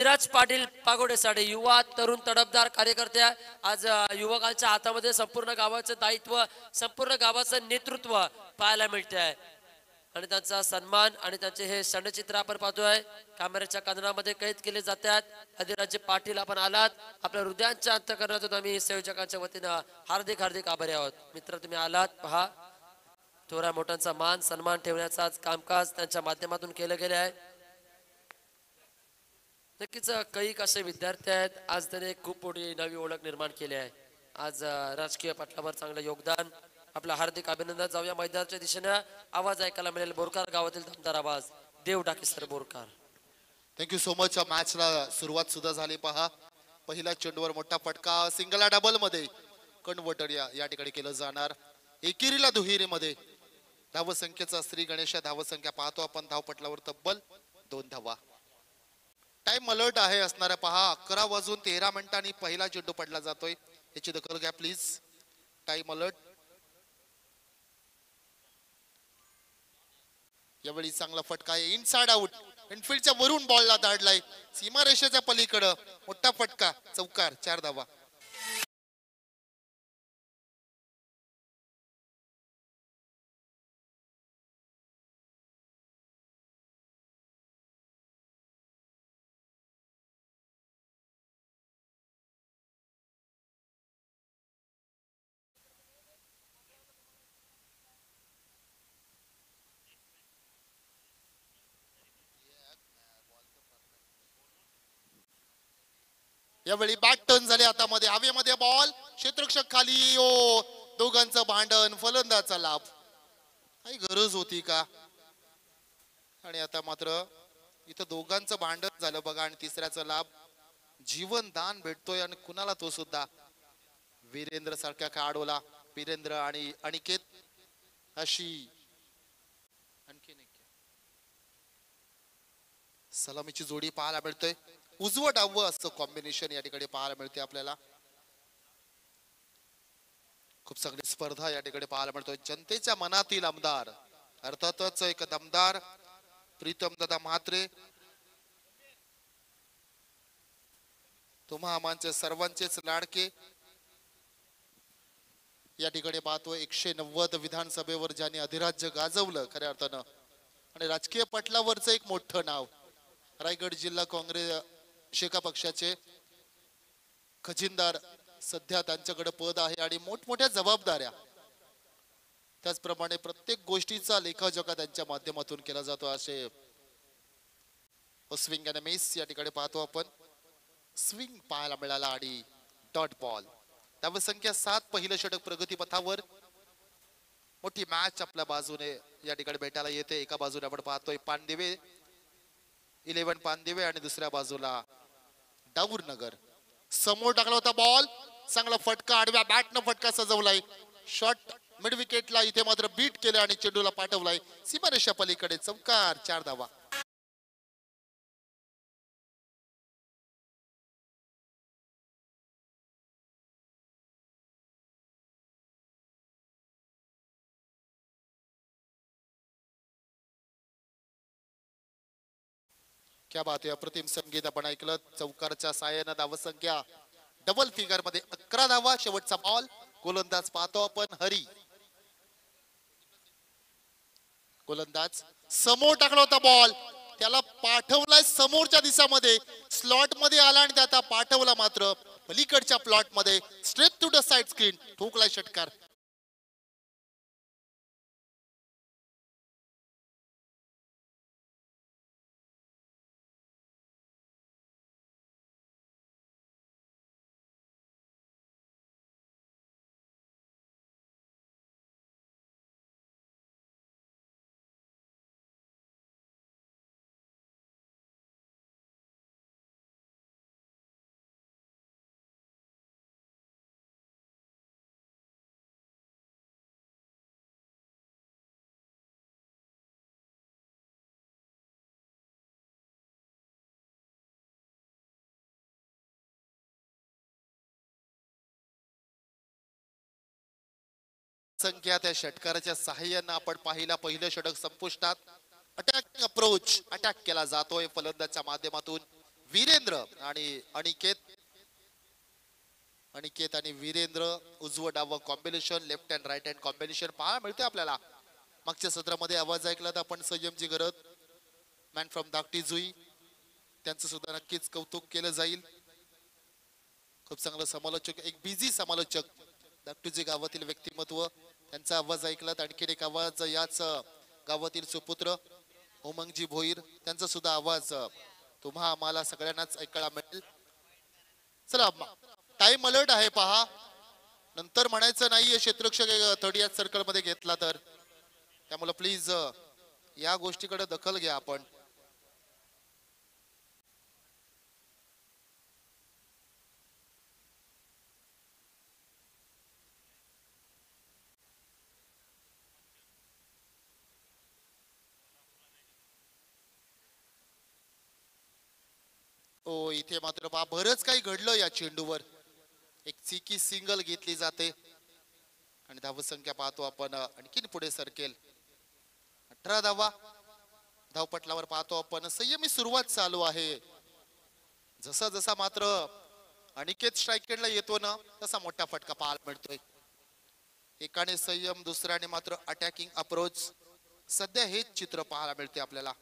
अधिराज पाटील पागोडे साडे युवा तरुण तडफदार कार्यकर्ते आज युवकांच्या हातामध्ये संपूर्ण गावाचं दायित्व संपूर्ण गावाचं नेतृत्व पाहायला मिळते आहे आणि त्यांचा सन्मान आणि त्यांचे हे क्षणचित्र आपण पाहतोय कॅमेऱ्याच्या कॅमेरामध्ये कैद केले जातात अधिराज पाटील आपण आलात आपल्या हृदयांच्या अंतःकरणातून आम्ही संयोजकांच्या वतीनं हार्दिक हार्दिक आभारी आहोत मित्र तुम्ही आलात पहा थोड्या मोठ्यांचा मान सन्मान ठेवण्याचा कामकाज त्यांच्या माध्यमातून केलं गेले आहे नक्कीच काही असे विद्यार्थी आहेत आज त्याने खूप मोठी नवी ओळख निर्माण केली आहे आज राजकीय पटलावर चांगलं योगदान आपला हार्दिक अभिनंदन जाऊया मैदानाच्या दिशेने आवाज ऐकायला मिळेल बोरकार गावातील दमदार आवाज Dev Dake sir Borkar thank you so much मॅचला सुरुवात सुद्धा झाली पहा पहिल्या चेंडूवर मोठा फटका सिंगल डबल मध्ये कन्व्हर्टर या ठिकाणी केलं जाणार एकेरीला दुहेरीमध्ये धावसंख्येचा श्री गणेश धावसंख्या पाहतो आपण धावपटलावर तब्बल 2 धावा टाइम अलर्ट आहे असणारा पहा 11:13 पहिला चेंडू पडला जातोय याची दखल घ्या प्लीज टाइम अलर्ट यावेळी चांगला फटका आहे इनसाइड आउट इनफिल्डच्या वरून बॉलला दाडलाय सीमारेषेच्या पलीकडे मोठा फटका चौकार 4 धावा यावेळी बॅट टर्न झाले हातामध्ये हवेमध्ये बॉल क्षेत्ररक्षक खाली ओ दोघांचं भांडण फलंदाचा लाभ काही गरज होती का आणि आता मात्र इथं दोघांचं भांडण झालं बघा आणि तिसऱ्याचा लाभ जीवन दान भेटतोय आणि कुणाला तो सुद्धा वीरेंद्र सारख्या खेळाडूला वीरेंद्र आणि अनिकेत अशी आणखीन एक सलामीची जोडी पाहायला मिळतोय उजवं डावं असं कॉम्बिनेशन या ठिकाणी पाहायला मिळते आपल्याला खूप चांगली स्पर्धा या ठिकाणी पाहायला मिळतोय जनतेच्या मनातील आमदार अर्थातच एक दमदार प्रीतम दादा म्हात्रे तुम्हा आमचे सर्वांचेच लाडके या ठिकाणी पाहतोय 190 विधानसभेवर ज्यांनी अधिराज्य गाजवलं खऱ्या अर्थानं आणि राजकीय पटलावरचं एक मोठं नाव रायगड जिल्हा काँग्रेस शेका पक्षाचे खजिनदार सध्या त्यांच्याकडे पद आहे आणि मोठमोठ्या जबाबदाऱ्या त्याचप्रमाणे प्रत्येक गोष्टीचा लेखाजोखा त्यांच्या माध्यमातून केला जातो असे स्विंग आणि मिस या ठिकाणी पाहतो आपण स्विंग पाहायला मिळाला आणि डॉट बॉल धावसंख्या 7 पहिलं षटक प्रगतीपथावर मोठी मॅच आपल्या बाजूने या ठिकाणी भेटायला येते एका बाजूने आपण पाहतोय पानदेवे 11 पानदेवे आणि दुसऱ्या बाजूला डाऊरनगर समोर टाकला होता बॉल चांगला फटका आडव्या बॅटनं फटका सजवलाय शॉट मिड विकेटला इथे मात्र बीट केले आणि चेंडूला पाठवलाय सीमारेषा पलीकडे चौकार 4 धावा क्या बात आहे अप्रतिम संगीत आपण ऐकलं चौकारच्या साहाय्याने धावसंख्या डबल फिगर मध्ये 11 धावा शेवटचा बॉल गोलंदाज पाहतो आपण हरी गोलंदाज समोर टाकला होता बॉल त्याला पाठवलाय समोरच्या दिशामध्ये स्लॉट मध्ये आला आणि त्याचा पाठवला मात्र पलीकडच्या प्लॉट मध्ये straight to the side screen ठोकलाय षटकार संख्या त्या षटकाराच्या सहाय्याने आपण पाहिला पहिलं षटक संपुष्टात अटॅक अप्रोच अटॅक केला जातोय फलंदाजच्या माध्यमातून वीरेंद्र आणि अनिकेत आणि वीरेंद्र उजवं डावं combination, left hand right hand combination पहा मिळते आपल्याला. मागच्या सत्रामध्ये आवाज ऐकला तर आपण संयमजी गरज मॅन फ्रॉम धाकटी जुई त्यांचं सुद्धा नक्कीच कौतुक केलं जाईल. खूप चांगलं समालोचक, एक बिझी समालोचक धाकटीजी गावातील व्यक्तिमत्व, त्यांचा आवाज ऐकलात. आणखीन एक आवाज याच गावातील सुपुत्र उमंगजी भोईर, त्यांचा सुद्धा आवाज तुम्हा आम्हाला सगळ्यांनाच ऐकायला मिळेल. चला टाइम अलर्ट आहे पहा, नंतर म्हणायचं नाहीये क्षेत्ररक्षक थर्ड याच सर्कल मध्ये घेतला तर, त्यामुळे प्लीज या गोष्टीकडे दखल घ्या आपण. ओ इथे मात्र पहा बरंच काही घडलं या चेंडूवर. एक चिकी सिंगल घेतली जाते आणि धावसंख्या पाहतो आपण आणखीन पुढे सरकेल. 18 धावा धावपटलावर पाहतो आपण. संयमी सुरुवात चालू आहे. जसा जसा मात्र अनिकेत स्ट्राईकला येतो ना तसा मोठा फटका पाहायला मिळतोय. एकाने संयम, दुसऱ्याने मात्र अटॅकिंग अप्रोच. सध्या हेच चित्र पाहायला मिळते आपल्याला.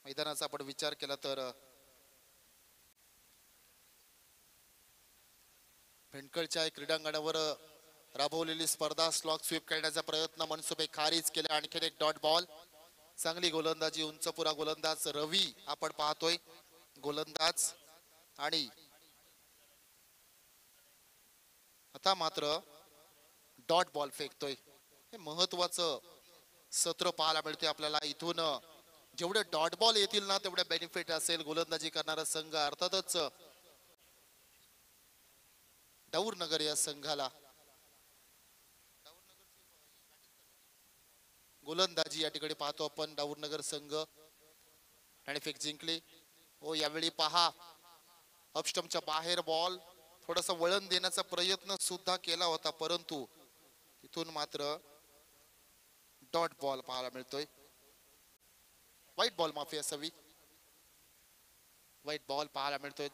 मैदानाचा आपण विचार केला तर भेंडकळच्या क्रीडांगणावर राबवलेली स्पर्धा स्लॉग स्वीप करण्याचा प्रयत्न मनसुबे खारीज केला. आणखीन एक डॉट बॉल. चांगली गोलंदाजी, उंचपुरा गोलंदाज रवी आपण पाहतोय गोलंदाज. आणि आता मात्र डॉट बॉल फेकतोय. हे महत्वाचं सत्र पाहायला मिळते आपल्याला. इथून जेवढे डॉट बॉल येतील ना तेवढे बेनिफिट असेल गोलंदाजी करणारा संघ, अर्थातच डाऊरनगर या संघाला. गोलंदाजी या ठिकाणी पाहतो आपण डाऊरनगर संघ. आणि फेक जिंकली. हो यावेळी पहा अपस्टमच्या बाहेर बॉल, थोडासा वळण देण्याचा प्रयत्न सुद्धा केला होता परंतु तिथून मात्र डॉट बॉल पाहायला मिळतोय. व्हाईट बॉल माफी असावी. व्हाईट बॉल पाहायला मिळतोय.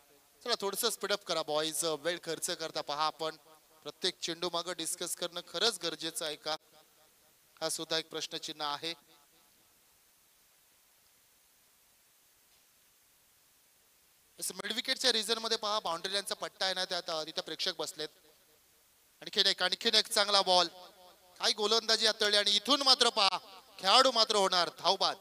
चला थोडस स्पीडअप करा बॉईज, वेळ खर्च करता पहा आपण. प्रत्येक चेंडू मागे डिस्कस करणं खरंच गरजेचं आहे का, हा सुद्धा एक प्रश्नचिन्ह आहे. मिड विकेटच्या रिजन मध्ये पहा बाउंड्री लाईनचा पट्टा आहे ना, त्यात तिथे प्रेक्षक बसलेत. आणखीन एक चांगला बॉल. काही गोलंदाजी हाताळली आणि इथून मात्र पहा खेळाडू मात्र होणार धावबाद.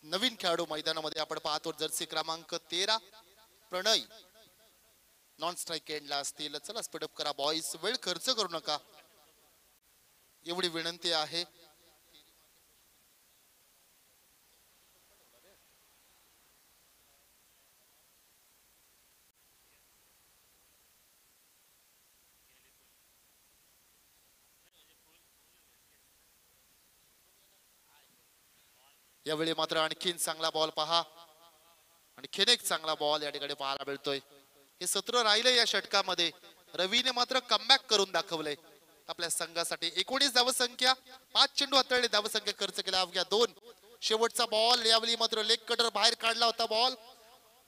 नवीन खेळाडू मैदानामध्ये आपण पाहतो जर्सी क्रमांक 13 प्रणय नॉन स्ट्राईक एंडला असतील. चला स्पीडअप करा बॉईज, वेळ खर्च करू नका एवढी विनंती आहे. यावेळी मात्र आणखीन चांगला बॉल पहा. आणखीन एक चांगला बॉल या ठिकाणी पाहायला मिळतोय. हे सत्र राहिले या षटकामध्ये. रवीने मात्र कमबॅक करून दाखवलंय आपल्या संघासाठी. 19 धावसंख्या, 5 चेंडू हाताळले, धावसंख्या खर्च केला अवघ्या 2. शेवटचा बॉल यावेळी मात्र लेग कटर बाहेर काढला होता बॉल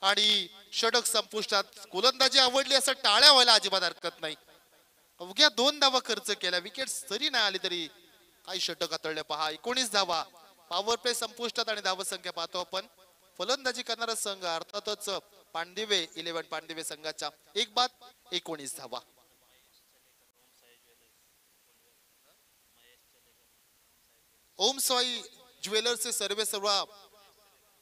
आणि षटक संपुष्टात. गोलंदाजी आवडली असं टाळ्या व्हायला अजिबात हरकत नाही. अवघ्या 2 धावा खर्च केल्या. विकेट जरी नाही आली तरी काही षटक हाताळले पहा. 19 धावा, पॉवर प्ले संपुष्टात आणि धावसंख्या पाहतो आपण. फलंदाजी करणारा संघ अर्थातच पांडिवे 11 पांडिवे संघाच्या 1 बाद 19 धावा. ओम साई ज्वेलर्सचे सर्वे सर्व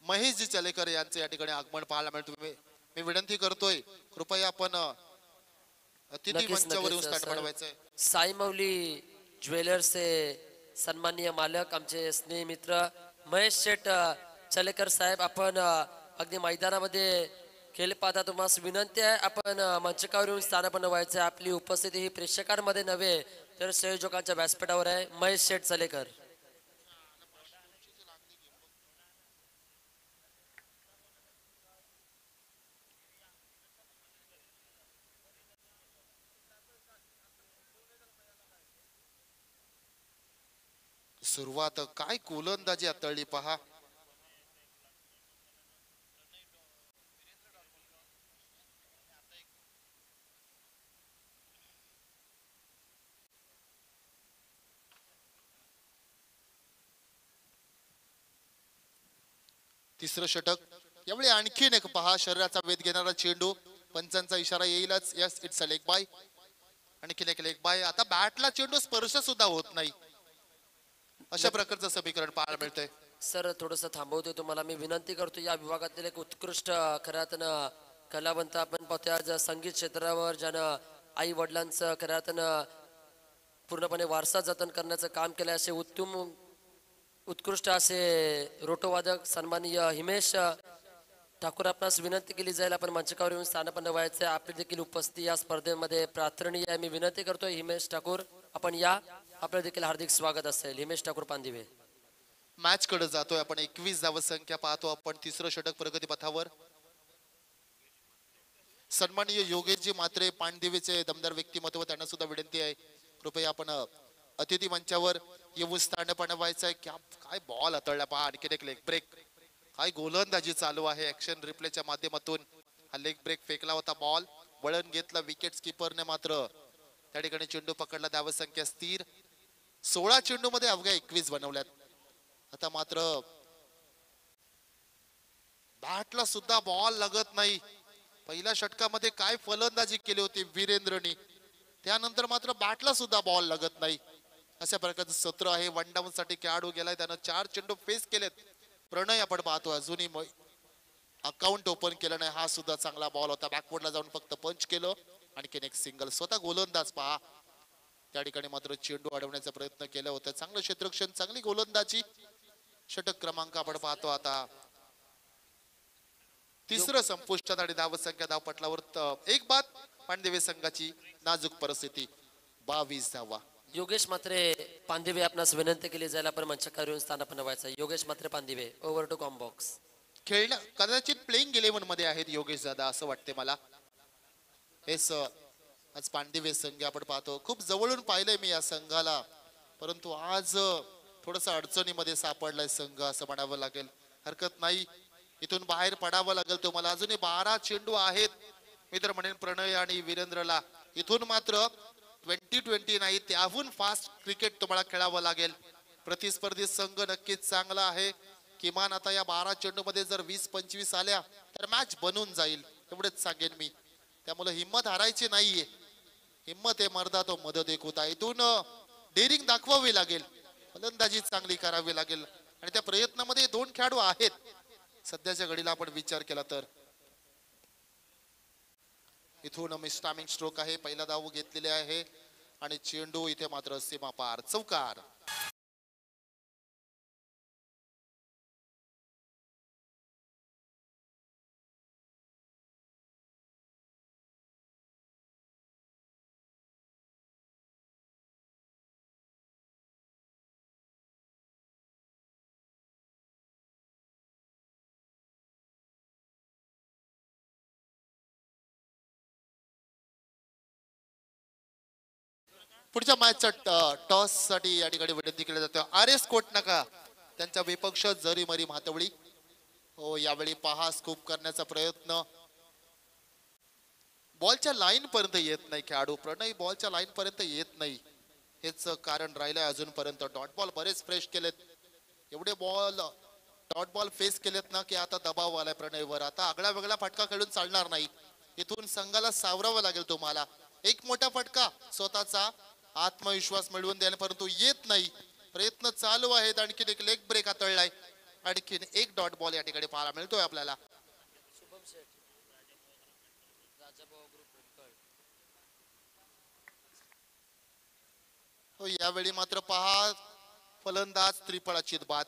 महेशजी चलेकर यांचे या ठिकाणी आगमन पाहायला मिळतो. मी विनंती करतोय कृपया आपण अतिथी नक्कीच मंचावर येऊन नक्कीच स्टार्ट सर. बनवायचंय. साई मौली ज्वेलर्सचे सन्माननीय मालक आमचे स्नेही मित्र महेश शेठ चलेकर साहेब, आपण अगदी मैदानामध्ये खेळ पाहता. तुम्हाला विनंती आहे आपण मंचकावर येऊन स्थानापन्न व्हायचं आहे. आपली उपस्थिती ही प्रेक्षकांमध्ये नव्हे तर संयोजकांच्या व्यासपीठावर आहे. महेश शेठ चलेकर. सुरुवात काय गोलंदाजी हाताळली पहा. तिसरं षटक. यावेळी आणखीन एक पहा शरीराचा वेध घेणारा चेंडू. पंचांचा इशारा येईलच. Yes, it's a leg bye. आणखीन एक लेग बाय. आता बॅटला चेंडू स्पर्श सुद्धा होत नाही. अशा प्रकारचं समीकरण पाहायला मिळतंय. सर थोडंसं थांबवतोय तुम्हाला. मी विनंती करतो या विभागातील एक उत्कृष्ट खऱ्यातनं कलावंत आपण पाहतोय आज संगीत क्षेत्रावर ज्यानं आई वडिलांचं खऱ्यातनं पूर्णपणे वारसा जतन करण्याचं काम केलं. असे उत्कृष्ट असे रोटोवादक सन्माननीय हिमेश ठाकूर आपणास विनंती केली जाईल आपण मंचकावर येऊन स्थानापन्न व्हायचं आहे. आपली देखील उपस्थिती या स्पर्धेमध्ये प्रार्थनीय आहे. मी विनंती करतोय हिमेश ठाकूर आपण या. आपलं देखील हार्दिक स्वागत असेल. हिमेश ठाकूर पांदिवे. मॅच कडे जातोय आपण. 21 धावसंख्या पाहतो आपण. तिसरं षटक प्रगतीपथावर. सन्माननीय योगेशजी मात्रे पांडिवेचे दमदार व्यक्तिमत्व, त्यांना सुद्धा विनंती आहे कृपया आपण अतिथी मंचावर येऊन स्थानापन्न व्हायचं आहे. काय बॉल हाताळला पहा. आणखीन एक लेग ब्रेक. काय गोलंदाजी चालू आहे. ऍक्शन रिप्लेच्या माध्यमातून हा लेग ब्रेक फेकला होता. बॉल वळण घेतला विकेट किपरने, मात्र त्या ठिकाणी चेंडू पकडला. धावसंख्या स्थिर. 16 चेंडू मध्ये अवघ्या 21 बनवल्यात. आता मात्र बॅटला सुद्धा बॉल लागत नाही. पहिल्या षटकामध्ये काय फलंदाजी केली होती वीरेंद्रनी, त्यानंतर मात्र बॅटला सुद्धा बॉल लागत नाही. अशा प्रकारचं सत्र आहे. वन डाऊन साठी खेळाडू गेलाय. त्यानं 4 चेंडू फेस केलेत. प्रणय आपण पाहतो अजूनही अकाउंट ओपन केलं नाही. हा सुद्धा चांगला बॉल होता. बॅकवर्डला जाऊन फक्त पंच केलं. आणखीन एक सिंगल. स्वतः गोलंदाज पहा त्या ठिकाणी मात्र चेंडू अडवण्याचा प्रयत्न केला होता. चांगलं क्षेत्ररक्षण, चांगली गोलंदाजी. षटक क्रमांक आपण पाहतो आता. तिसरं संपुष्टात आणि धावसंख्या धावपटलावर एक बाद. पांडवे संघाची नाजूक परिस्थिती. 22 धावा. योगेश मात्रे पांदिवे आपणास विनंती केली जाईल आपण मंचकावर येऊन स्थानापन्न व्हायचं आहे. योगेश मात्रे पांदिवे ओव्हर टू कॉम्बॉक्स. खेळणं कदाचित प्लेइंग 11 मध्ये आहेत योगेश दादा असं वाटते मला. हेच आज पांडिवे संघ आपण पाहतो. खूप जवळून पाहिलंय मी या संघाला, परंतु आज थोडस अडचणीमध्ये सापडलाय संघ असं म्हणावं लागेल. हरकत नाही, इथून बाहेर पडावं लागेल तुम्हाला. अजूनही 12 चेंडू आहेत. मी तर म्हणेन प्रणय आणि वीरेंद्रला इथून मात्र 20-20 नाही, त्याहून फास्ट क्रिकेट तुम्हाला खेळावं लागेल. प्रतिस्पर्धी संघ नक्कीच चांगला आहे. किमान आता या 12 चेंडू मध्ये जर 20-25 आल्या तर मॅच बनून जाईल, एवढंच सांगेन मी. त्यामुळे हिम्मत हारायची नाहीये. हिम्मत आहे मर्दा तो मदत एक होता. इथून डेअरिंग दाखवावी लागेल, फलंदाजी चांगली करावी लागेल. आणि त्या प्रयत्नामध्ये 2 खेळाडू आहेत सध्याच्या घडीला आपण विचार केला तर. इथून मिस्टामिंग स्ट्रोक आहे. पहिला धाव घेतलेले आहे आणि चेंडू इथे मात्र सीमा पार. चौकार. पुढच्या मॅचच्या टॉस साठी या ठिकाणी विनंती केली जाते RS कोटनाका त्यांच्या विपक्ष जरी मरी म्हातवळी. हो, यावेळी पहा स्कूप करण्याचा प्रयत्न. बॉलच्या लाईन पर्यंत येत नाही खेळाडू. प्रणय बॉलच्या लाईन पर्यंत येत नाही, हेच कारण राहिलंय अजूनपर्यंत. डॉट बॉल बरेच फ्रेश केलेत. एवढे बॉल डॉट बॉल फेस केलेत ना की आता दबाव आलाय प्रणयवर. आता आगळा वेगळा फटका खेळून चालणार नाही. इथून संघाला सावरावं लागेल तुम्हाला. एक मोठा फटका स्वतःचा आत्मविश्वास मिळवून द्यायला, परंतु येत नाही. प्रयत्न चालू आहेत. आणखीन एक लेग ब्रेक हाताळलाय. आणखीन एक डॉट बॉल या ठिकाणी पाहायला मिळतोय आपल्याला. शुभम शेठ राजाभाऊ ग्रुप भेंडकळ. हो, यावेळी मात्र पहा फलंदाज त्रिफळाची बाद.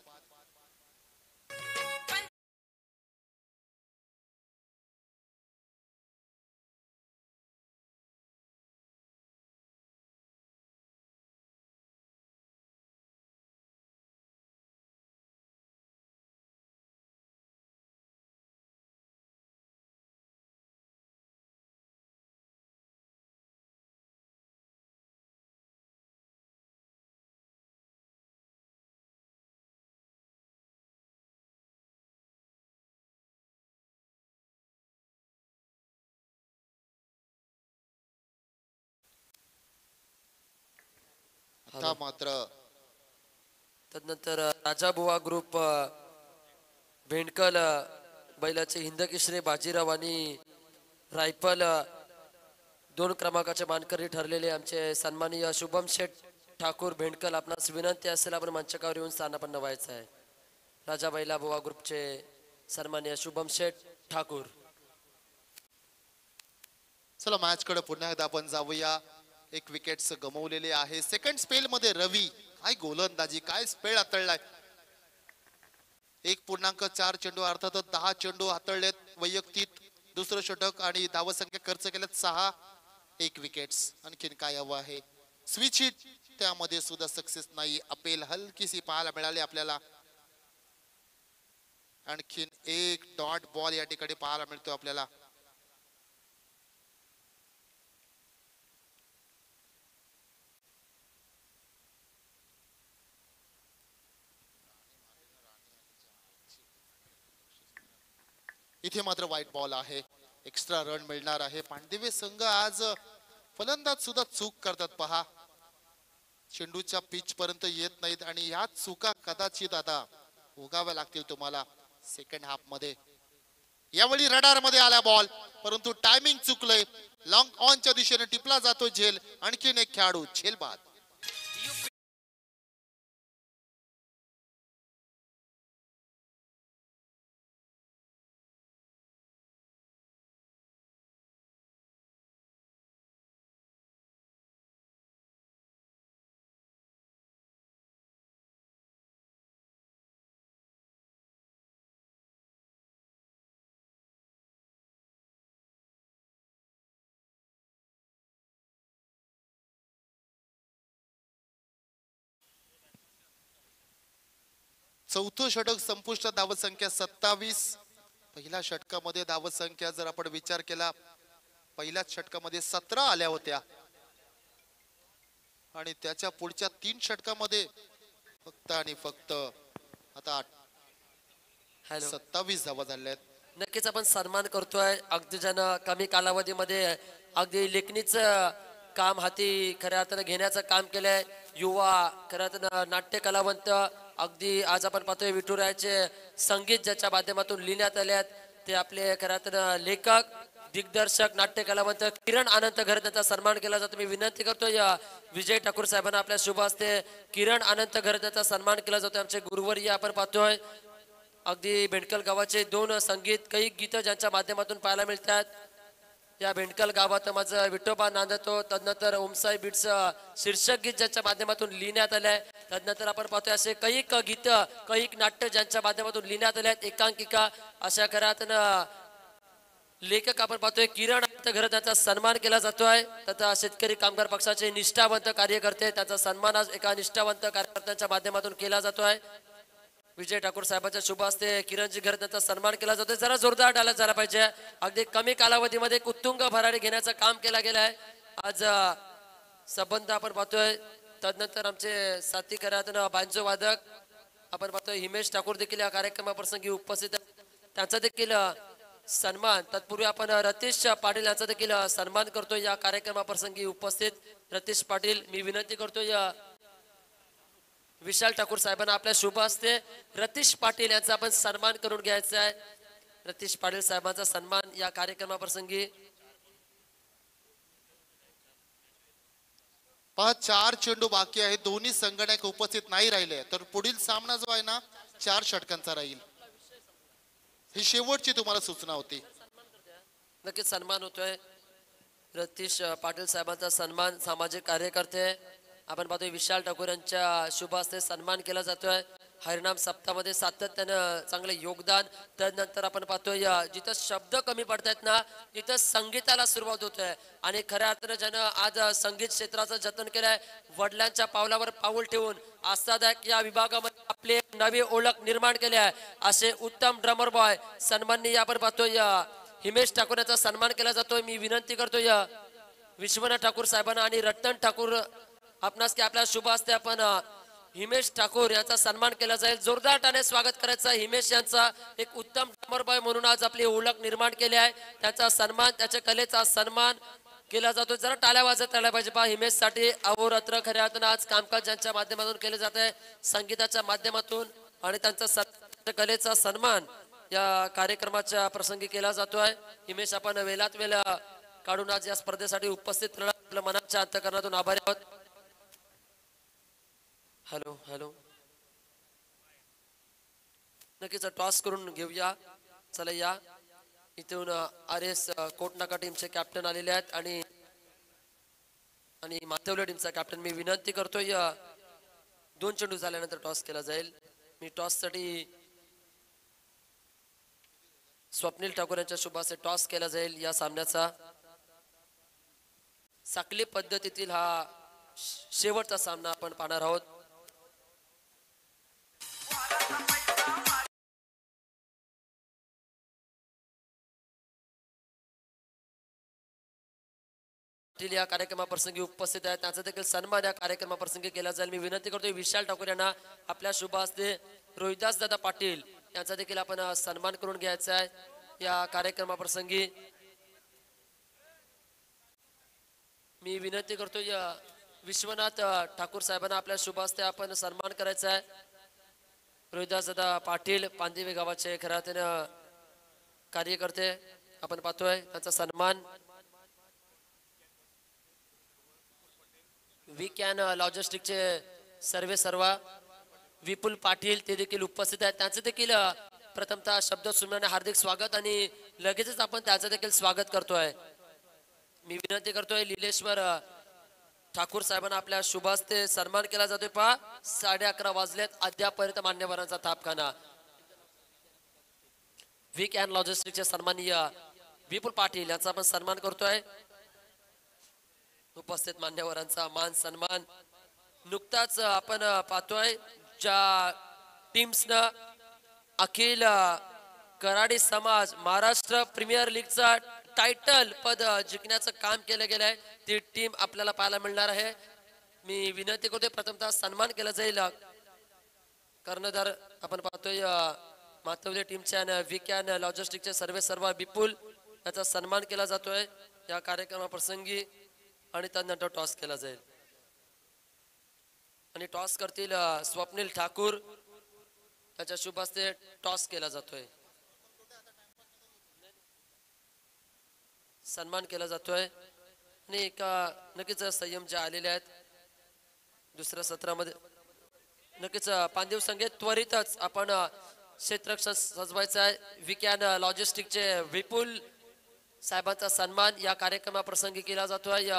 आता मात्र तदनंतर राजाबुवा ग्रुप भेंडकल बैलाचे हिंदकेसरी बाजीराव आणि रायफल 2 क्रमांकाचे मानकरी ठरलेले आमचे सन्माननीय शुभम शेठ ठाकूर भेंडकल. आपणास विनंती असेल आपण मंचकावर येऊन स्थानापन्न व्हायचं आहे. राजा बैला बुवा ग्रुपचे सन्माननीय शुभम शेठ ठाकूर. चला मॅच कडे पुन्हा एकदा आपण जाऊया. एक विकेट्स गमावलेले आहे. सेकंड स्पेल मध्ये रवी काय गोलंदाजी, काय स्पेल हाताळलाय. 1.4 चेंडू अर्थातच 10 चेंडू हाताळलेत वैयक्तिक. दुसरं षटक आणि धावसंख्या खर्च केल्यात 6. 1 विकेट्स. आणखीन काय हवं आहे. स्विच हिट त्यामध्ये सुद्धा सक्सेस नाही. अपेल हलकीशी पाहायला मिळाली आपल्याला. आणखीन एक डॉट बॉल या ठिकाणी पाहायला मिळतो आपल्याला. इथे मात्र व्हाईट बॉल आहे. एक्स्ट्रा रन मिळणार आहे. पांडवे संघ आज फलंदाज सुद्धा चूक करतात पहा. चेंडूच्या पिच पर्यंत येत नाहीत आणि ह्या चुका कदाचित आता भोगाव्या लागतील तुम्हाला सेकंड हाफ मध्ये. यावेळी रडार मध्ये आला बॉल परंतु टायमिंग चुकलंय. लॉंग ऑनच्या दिशेने टिपला जातो झेल. आणखीन एक खेळाडू झेल बाद. चौथं षटक संपुष्टात. धावसंख्या 27. पहिल्या षटकामध्ये धावसंख्या जर आपण विचार केला पहिल्याच षटकामध्ये 17 आल्या होत्या आणि त्याच्या पुढच्या 3 षटकामध्ये फक्त आणि फक्त आता 27 धावा झाल्या आहेत. नक्कीच आपण सन्मान करतोय अगदी ज्यानं कमी कालावधीमध्ये अगदी लेखणीचं काम हाती खऱ्या अर्थानं घेण्याचं काम केलंय. युवा खऱ्या अर्थानं नाट्य कलावंत. अगदी आज आपण पाहतोय विठुरायाचे संगीत ज्याच्या माध्यमातून लिहिण्यात आले आहेत ते आपले खऱ्या अर्थानं लेखक दिग्दर्शक नाट्य कलावंत किरण आनंद घर त्यांचा सन्मान केला जातो. मी विनंती करतोय विजय ठाकूर साहेबांना आपल्या शुभ हस्ते किरण आनंद घर त्यांचा सन्मान केला जातो. आमचे गुरुवर्य आपण पाहतोय अगदी भेंडकल गावाचे 2 संगीत काही गीतं ज्यांच्या माध्यमातून पाहायला मिळतात. या भेंडकल गावात माझं विठोबा नांदतो. तदनंतर ओमसाई बीट्स शीर्षक गीत ज्यांच्या माध्यमातून लिहिण्यात आलंय. तदनंतर आपण पाहतोय असे कैक गीत कैक नाट्य ज्यांच्या माध्यमातून लिहिण्यात आले आहेत. एकांकिका अशा घरात लेखक आपण पाहतोय किरण घर त्यांचा सन्मान केला जातोय. तथा शेतकरी कामगार पक्षाचे निष्ठावंत कार्यकर्ते त्यांचा सन्मान आज एका निष्ठावंत कार्यकर्त्यांच्या माध्यमातून केला जातोय. विजय ठाकूर साहेबांच्या शुभ हस्ते किरणजी घर त्यांचा सन्मान केला जातोय. जरा जोरदार डाला झाला पाहिजे. अगदी कमी कालावधीमध्ये उत्तुंग भरारी घेण्याचं काम केलं गेलं आहे आज. संबंध आपण पाहतोय. तदनंतर आमचे साथी घरातून बांजो वादक आपण पाहतोय हिमेश ठाकूर देखील या कार्यक्रमाप्रसंगी उपस्थित आहेत. त्यांचा देखील सन्मान. तत्पूर्वी आपण रतीश पाटील यांचा देखील सन्मान करतोय या कार्यक्रमाप्रसंगी उपस्थित. रतीश पाटील मी विनंती करतोय विशाल ठाकूर साहेबांना आपल्या शुभ हस्ते रतीश पाटील यांचा आपण सन्मान करून घ्यायचा आहे. रतीश पाटील साहेबांचा सन्मान या कार्यक्रमाप्रसंगी. पहा 4 चेंडू बाकी आहे, दोन्ही संघटक उपस्थित नाही राहिले तर पुढील सामना जो आहे ना 4 षटकांचा राहील. ही शेवटची तुम्हाला सूचना होती. नक्कीच सन्मान होतोय. रतीश पाटील साहेबांचा सन्मान, सामाजिक कार्यकर्ते आपण पाहतोय विशाल ठाकूर यांच्या शुभ हस्ते सन्मान केला जातोय. हरिनाम सप्ताहामध्ये सातत्यानं चांगले योगदान. त्यानंतर आपण पाहतोय जिथं शब्द कमी पडतायत ना तिथं संगीताला सुरुवात होतोय आणि खऱ्या अर्थानं ज्यानं आज संगीत क्षेत्राचं जतन केलंय, वडिलांच्या पावलावर पाऊल ठेवून आस्थादायक या विभागामध्ये आपली नवी ओळख निर्माण केली आहे असे उत्तम ड्रमर बॉय सन्माननीय आपण पाहतोय हिमेश ठाकूर यांचा सन्मान केला जातोय. मी विनंती करतोय विश्वनाथ ठाकूर साहेबांना आणि रतन ठाकूर आपणास की आपल्या शुभ हस्ते आपण हिमेश ठाकूर यांचा सन्मान केला जाईल. जोरदारपणे स्वागत करायचं. हिमेश यांचा एक उत्तम ड्रमर बॉय म्हणून आज आपली ओळख निर्माण केली आहे. त्याचा सन्मान, त्याच्या कलेचा सन्मान केला जातो. जरा टाळ्या वाजत आल्या पाहिजे पहा हिमेश साठी. अहोरात्र खऱ्या अर्थानं आज कामकाज ज्यांच्या माध्यमातून केले जात आहे, संगीताच्या माध्यमातून आणि त्यांचा कलेचा सन्मान या कार्यक्रमाच्या प्रसंगी केला जातोय. हिमेश आपण वेळात वेळ काढून आज या स्पर्धेसाठी उपस्थित राहिला, आपल्या मनाच्या अंतःकरणातून आभारी आहोत. हॅलो हॅलो, नक्कीच टॉस करून घेऊया. चला या इथून RS कोटनाका टीमचे कॅप्टन आलेले आहेत आणि माथवले टीमचा कॅप्टन. मी विनंती करतोय 2 चेंडू झाल्यानंतर टॉस केला जाईल. मी टॉस साठी स्वप्नील ठाकूर यांच्या शुभाचे टॉस केला जाईल. या सामन्याचा साखली पद्धतीतील हा शेवटचा सामना आपण पाहणार आहोत. या कार्यक्रमाप्रसंगी उपस्थित आहेत, त्यांचा देखील सन्मान या कार्यक्रमाप्रसंगी केला जाईल. मी विनंती करतोय विशाल ठाकूर यांना आपल्या शुभ हस्ते रोहिदास दादा पाटील यांचा देखील आपण सन्मान करून घ्यायचा आहे या कार्यक्रमाप्रसंगी. मी विनंती करतोय विश्वनाथ ठाकूर साहेबांना आपल्या शुभ हस्ते आपण सन्मान करायचा आहे. रोहिदास दादा पाटील पांदिवे गावाचे खऱ्या अर्थानं कार्यकर्ते आपण पाहतोय, त्यांचा सन्मान. वी कॅन लॉजिस्टिकचे सर्वा विपुल पाटील ते देखील उपस्थित आहेत. त्यांचे देखील प्रथमतः शब्द सुमनाने हार्दिक स्वागत आणि लगेचच आपण त्याचं देखील स्वागत करतोय. मी विनंती करतोय लीलेश्वर ठाकूर साहेबांना आपल्या शुभ हस्ते सन्मान केला जातोय. पहा 11:30 वाजलेत, अद्यापर्यंत मान्यवरांचा थापखाना. वी कॅन लॉजिस्टिकचे सन्माननीय विपुल पाटील यांचा आपण सन्मान करतोय. उपस्थित मान्यवरांचा मान सन्मान. नुकताच आपण पाहतोय ज्या टीम्सनं अखिल कराडी समाज महाराष्ट्र प्रीमियर लीगचा टायटल पद जिंकण्याचं काम केलं गेलंय, ती टीम आपल्याला पाहायला मिळणार आहे. मी विनंती करतोय प्रथमतः सन्मान केला जाईल. कर्णधार आपण पाहतोय मातवले टीमच्या वी कॅन लॉजिस्टिकचे सर्व विपुल याचा सन्मान केला जातोय या कार्यक्रमाप्रसंगी आणि त्यानंतर टॉस केला जाईल आणि टॉस करतील स्वप्नील ठाकूर. त्याच्या शुभ हस्ते टॉस केला जातोय, सन्मान केला जातोय आणि एका नक्कीच संयम जे आलेले आहेत दुसऱ्या सत्रामध्ये. नक्कीच पांदेव संघ त्वरितच आपण क्षेत्ररक्षण सजवायचं आहे. वी कॅन लॉजिस्टिकचे विपुल साहेबांचा सन्मान या कार्यक्रमाप्रसंगी केला जातोय.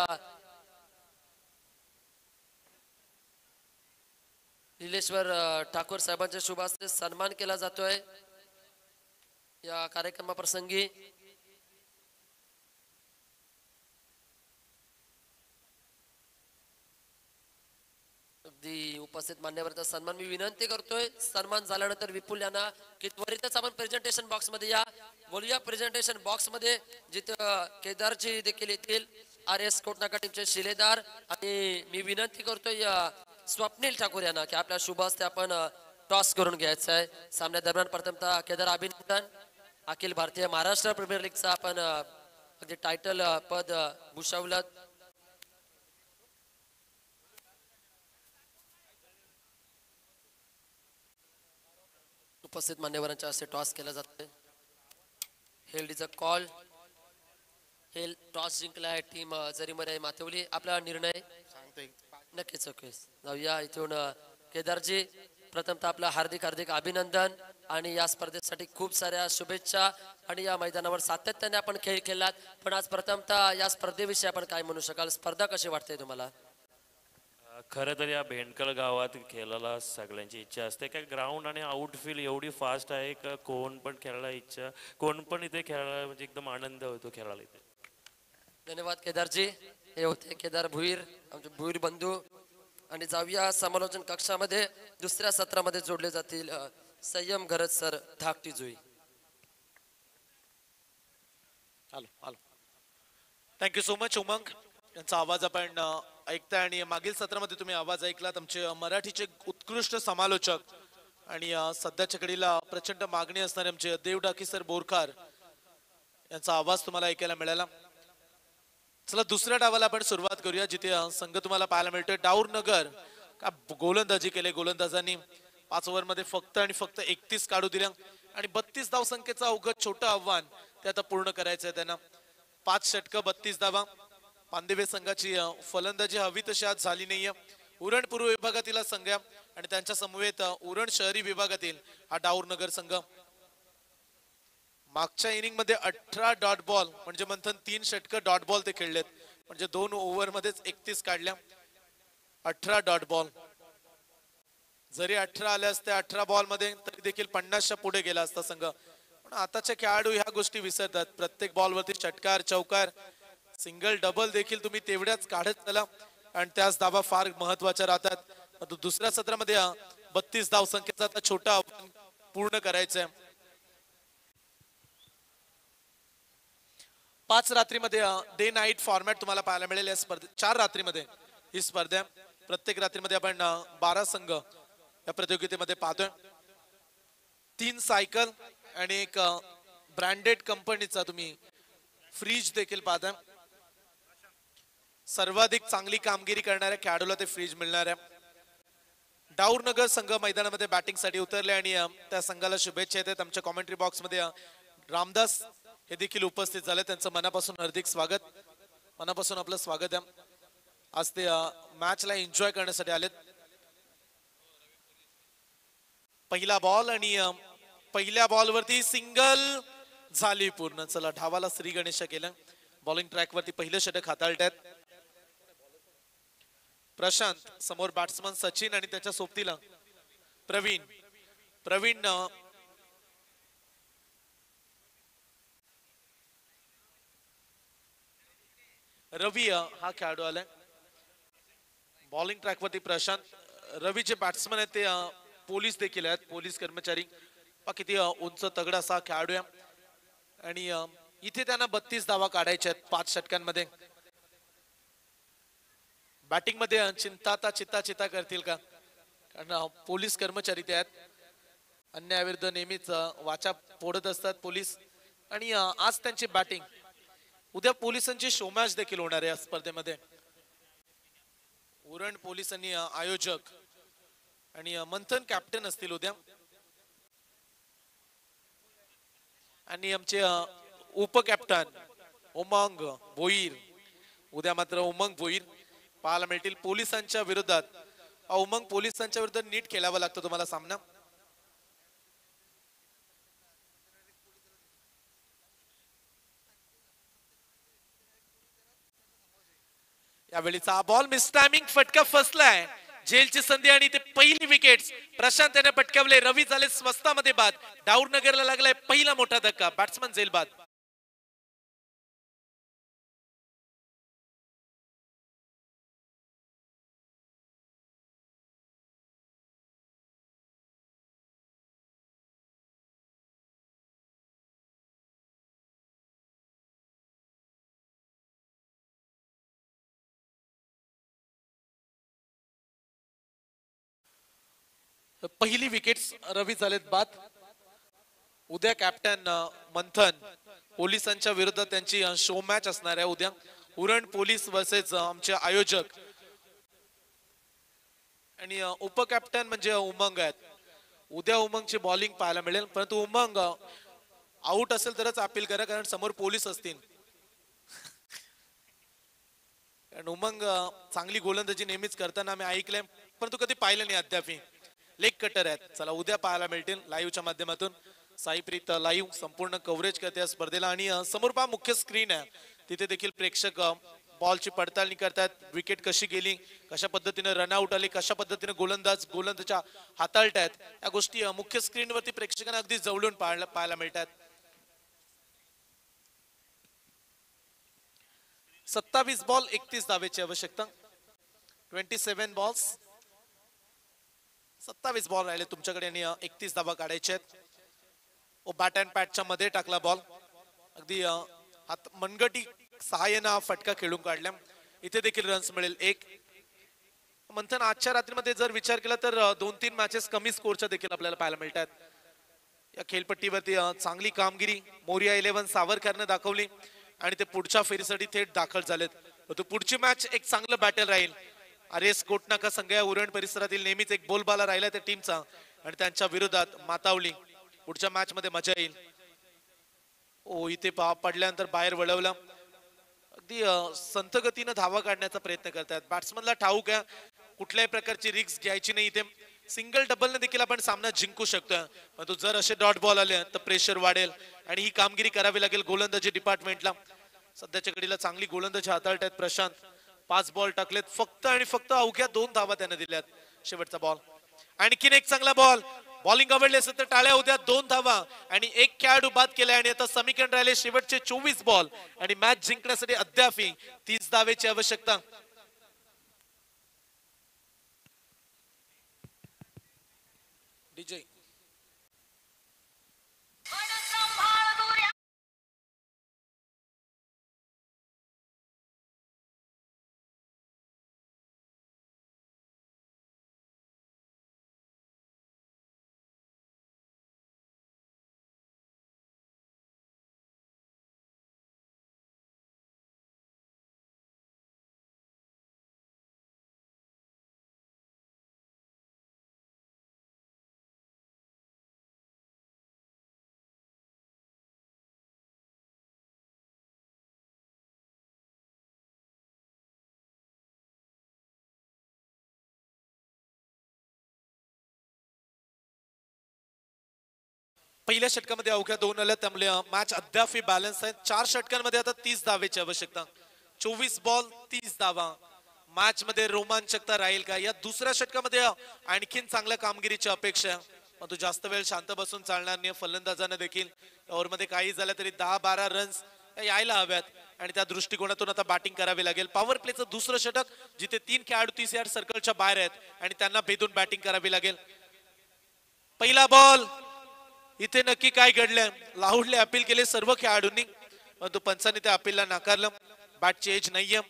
लीलेश्वर ठाकूर साहेबांच्या शुभ हस्ते सन्मान केला जातोय या कार्यक्रमाप्रसंगी. अगदी उपस्थित मान्यवरांचा सन्मान मी विनंती करतोय. सन्मान झाल्यानंतर विपुल यांना की त्वरितच आपण प्रेझेंटेशन बॉक्स मध्ये या. बोलूया प्रेझेंटेशन बॉक्स मध्ये जिथं केदारजी देखील येतील, RS कोटनाका टीमचे शिलेदार. आणि मी विनंती करतोय स्वप्नील ठाकूर यांना की आपल्या शुभ हस्ते आपण टॉस करून घ्यायचं आहे. सामन्या दरम्यान प्रथमतः केदार अभिनंदन. अखिल भारतीय महाराष्ट्र प्रीमियर लीगचा आपण अगदी टायटल पद भूषवलं. उपस्थित मान्यवरांच्या हस्ते टॉस केला जातोय. Held is a call. Hale toss जिंकला आहे टीम जरीमरे माथवली. आपला निर्णय सांगतोय नक्कीच नक्कीच जाऊया इथून केदारजी प्रथमतः आपलं हार्दिक हार्दिक अभिनंदन आणि या स्पर्धेसाठी खूप साऱ्या शुभेच्छा आणि या मैदानावर सातत्याने आपण खेळ खेळलात पण आज प्रथमतः या स्पर्धेविषयी आपण काय म्हणू शकाल स्पर्धा कशी वाटते तुम्हाला खरं तर या भेंडकल गावात खेळायला सगळ्यांची इच्छा असते काय ग्राउंड आणि आउटफील्ड एवढी फास्ट आहे का कोण पण खेळायला इच्छा कोण पण इथे खेळायला म्हणजे एकदम आनंद होतो खेळायला इथे धन्यवाद केदारजी हे होते केदार भुईर आमचे भुईर बंधू आणि जाऊया समालोचन कक्षामध्ये दुसऱ्या सत्रामध्ये जोडले जातील संयम गरज सर धाकटी जुई आलो आलो थँक्यू सो मच उमंग यांचा आवाज आपण ऐकताय आणि मागील सत्रामध्ये तुम्ही आवाज ऐकलात आमचे मराठीचे उत्कृष्ट समालोचक आणि सध्याच्या घडीला प्रचंड मागणी असणारे आमचे देवडाकी सर बोरकार यांचा आवाज तुम्हाला ऐकायला मिळाला चला दुसऱ्या डावाला आपण सुरुवात करूया जिथे संघ तुम्हाला पाहायला मिळतोय डाऊर नगर का गोलंदाजी केले गोलंदाजांनी 5 ओव्हरमध्ये फक्त आणि फक्त 31 काढू दिल्या आणि 32 धाव संख्येचं अवघड छोटं आव्हान ते आता पूर्ण करायचंय त्यांना 5 षटकं 32 धावा पांदेवे संघाची फलंदाजी हवी तशी आज झाली नाहीये उरण पूर्व विभागातील संघ आणि त्यांच्या समवेत उरण शहरी विभागातील हा डाऊर नगर संघ मागच्या इनिंग मध्ये 18 डॉट बॉल म्हणजे मंथन 3 षटकं डॉट बॉल ते खेळलेत म्हणजे 2 ओव्हर मध्येच 31 काढल्या 18 डॉट बॉल जरी 18 आले असते 18 बॉल मध्ये तरी देखील 50च्या पुढे गेला असता संघ पण आताचे खेळाडू ह्या गोष्टी विसरतात प्रत्येक बॉल वरती षटकार चौकार सिंगल डबल देखील तुम्ही तेवढ्याच काढत चला आणि त्याच धावा फार महत्वाच्या राहतात दुसऱ्या सत्रामध्ये 32 धाव संख्येचा आता छोटा आव्हान पूर्ण करायचंय 5 रात्रीमध्ये डे नाईट फॉर्मॅट तुम्हाला पाहायला मिळेल या स्पर्धेत 4 रात्रीमध्ये ही स्पर्धा प्रत्येक रात्रीमध्ये आपण 12 संघ या प्रतियोगितेमध्ये पाहतोय 3 सायकल आणि एक ब्रँडेड कंपनीचा तुम्ही फ्रीज देखील पाहताय सर्वाधिक चांगली कामगिरी करणाऱ्या खेळाडूला ते फ्रीज मिळणार आहे डाऊर नगर संघ मैदानामध्ये बॅटिंग साठी उतरले आणि त्या संघाला शुभेच्छा येतात आमच्या कॉमेंट्री बॉक्स मध्ये रामदास हे देखील उपस्थित झाले त्यांचं मनापासून हार्दिक स्वागत मनापासून आपलं स्वागत आहे आज ते मॅचला एन्जॉय करण्यासाठी आलेत पहिला बॉल आणि पहिल्या बॉल वरती सिंगल झाली पूर्ण चला धावाला श्री गणेश केलं बॉलिंग ट्रॅक वरती पहिलं षटक हाताळतात प्रशांत समोर बॅट्समन सचिन आणि त्याच्या सोबतीला प्रवीण प्रवीण रवी हा खेळाडू आलाय बॉलिंग ट्रॅक वरती प्रशांत रवी जे बॅट्समन आहेत ते पोलीस देखील आहेत पोलीस कर्मचारी किती उंच तगडा असा खेळाडू आहे आणि इथे त्यांना 32 धावा काढायच्या आहेत 5 षटकांमध्ये बॅटिंग मध्ये चित्ता करतील का कारण पोलीस कर्मचारी ते आहेत अन्यायाविरुद्ध नेहमीच वाचा फोडत असतात पोलीस आणि आज त्यांची बॅटिंग उद्या पोलिसांची शो मॅच देखील होणार आहे या स्पर्धेमध्ये उरण पोलिसांनी आयोजक आणि मंथन कॅप्टन असतील उद्या आणि आमचे उपकॅप्टन उमंग भोईर उद्या मात्र उमंग भोईर पाहायला मिळतील पोलिसांच्या विरोधात उमंग पोलिसांच्या विरुद्ध नीट खेळावा लागतो तुम्हाला सामना यावेळीचा बॉल मिस टायमिंग फटका फसलाय जेलची संधी आणि ते पहिली विकेट प्रशांत याने पटकावले रवी झाले स्वस्तामध्ये बाद डाऊर नगरला लागलाय पहिला मोठा धक्का बॅट्समन जेल बाद पहिली विकेट रवी झालेत बाद उद्या कॅप्टन मंथन पोलिसांच्या विरुद्ध त्यांची शो मॅच असणार आहे उद्या उरण पोलीस वर्सेस आमचे आयोजक आणि उपकॅप्टन म्हणजे उमंग आहेत उद्या उमंगची बॉलिंग पाहायला मिळेल परंतु उमंग आउट असेल तरच अपील करा कारण समोर पोलीस असतील आणि उमंग चांगली गोलंदाजी नेहमीच करताना आम्ही ऐकलंय, परंतु कधी पाहिलं नाही अद्याप. लेग कटर आहेत, चला उद्या पाहायला मिळतील लाईव्हच्या माध्यमातून. साईप्रीत लाईव्ह संपूर्ण कव्हरेज करते या स्पर्धेला. आणि समोर पहा मुख्य स्क्रीन आहे, तिथे देखील प्रेक्षक बॉलची पडताळणी करतात. विकेट कशी गेली, कशा पद्धतीने रनआउट आले, कशा पद्धतीने गोलंदाजच्या हाताळतायत, या गोष्टी मुख्य स्क्रीनवरती प्रेक्षकांना अगदी जवळून पाहायला मिळतात. 27 बॉल 31 धावेची आवश्यकता. 27 बॉल्स 27 बॉल राहिले तुमच्याकडे आणि 31 धावा काढायचे आहेत. बॅट अँड पॅटच्या मध्ये टाकला बॉल, अगदी हात मनगटी सहाय्याने हा फटका खेळून काढला. इथे देखील रन्स मिळेल एक. मंथन आजच्या रात्रीमध्ये जर विचार केला तर 2-3 मॅचेस कमी स्कोरच्या देखील आपल्याला पाहायला मिळतात. या खेळपट्टीवरती चांगली कामगिरी मोरिया 11 सावरकरने दाखवली आणि ते पुढच्या फेरीसाठी थेट दाखल झालेत. तो पुढची मॅच एक चांगलं बॅटल राहील. RS कोटनाका संघ या उरण परिसरातील नेहमीच एक बोलबाला राहिला त्या टीमचा आणि त्यांच्या विरोधात मातावली. पुढच्या मॅच मध्ये मजा येईल. इथे पडल्यानंतर बाहेर वळवला, अगदी संथ गतीनं धावा काढण्याचा प्रयत्न करतात. बॅट्समनला ठाऊक आहे कुठल्याही प्रकारची रिस्क घ्यायची नाही. इथे सिंगल डबलने देखील आपण सामना जिंकू शकतो, परंतु जर असे डॉट बॉल आले तर प्रेशर वाढेल आणि ही कामगिरी करावी लागेल गोलंदाजी डिपार्टमेंटला. सध्याच्या घडीला चांगली गोलंदाजी हाताळतायत प्रशांत. 5 बॉल टाकलेत फक्त आणि फक्त अवघ्या 2 धावा त्याने दिल्यात. शेवटचा बॉल, आणखीन एक चांगला बॉल. बॉलिंग आवडली असेल तर टाळ्या उद्या. 2 धावा आणि एक खेळाडू बाद केलाय आणि आता समीकरण राहिले शेवटचे 24 बॉल आणि मॅच जिंकण्यासाठी अद्याप 30 धावेची आवश्यकता. डीजे पहिल्या षटकामध्ये अवघ्या 2 आल्या, त्यामुळे मॅच अद्याप बॅलन्स आहे. 4 षटकांमध्ये आता 30 धावेची आवश्यकता. 24 बॉल 30 धावा. मॅच मध्ये रोमांचकता राहील का? या दुसऱ्या षटकामध्ये आणखीन चांगल्या कामगिरीची अपेक्षा आहे, परंतु जास्त वेळ शांत बसून चालणार नाही. फलंदाजांना देखील ओव्हरमध्ये काही झालं तरी 10-12 रन्स यायला हव्यात आणि त्या दृष्टिकोनातून आता बॅटिंग करावी लागेल. पॉवर प्लेचं दुसरं षटक जिथे 3 खेळाडू 30 यार्ड सर्कलच्या बाहेर आहेत आणि त्यांना भेदून बॅटिंग करावी लागेल. पहिला बॉल. इथे नक्की काय घडलंय? लाऊडले अपील केले सर्व खेळाडूंनी, परंतु पंचांनी त्या अपीलला नाकारलं. बॅटची एज नाहीये,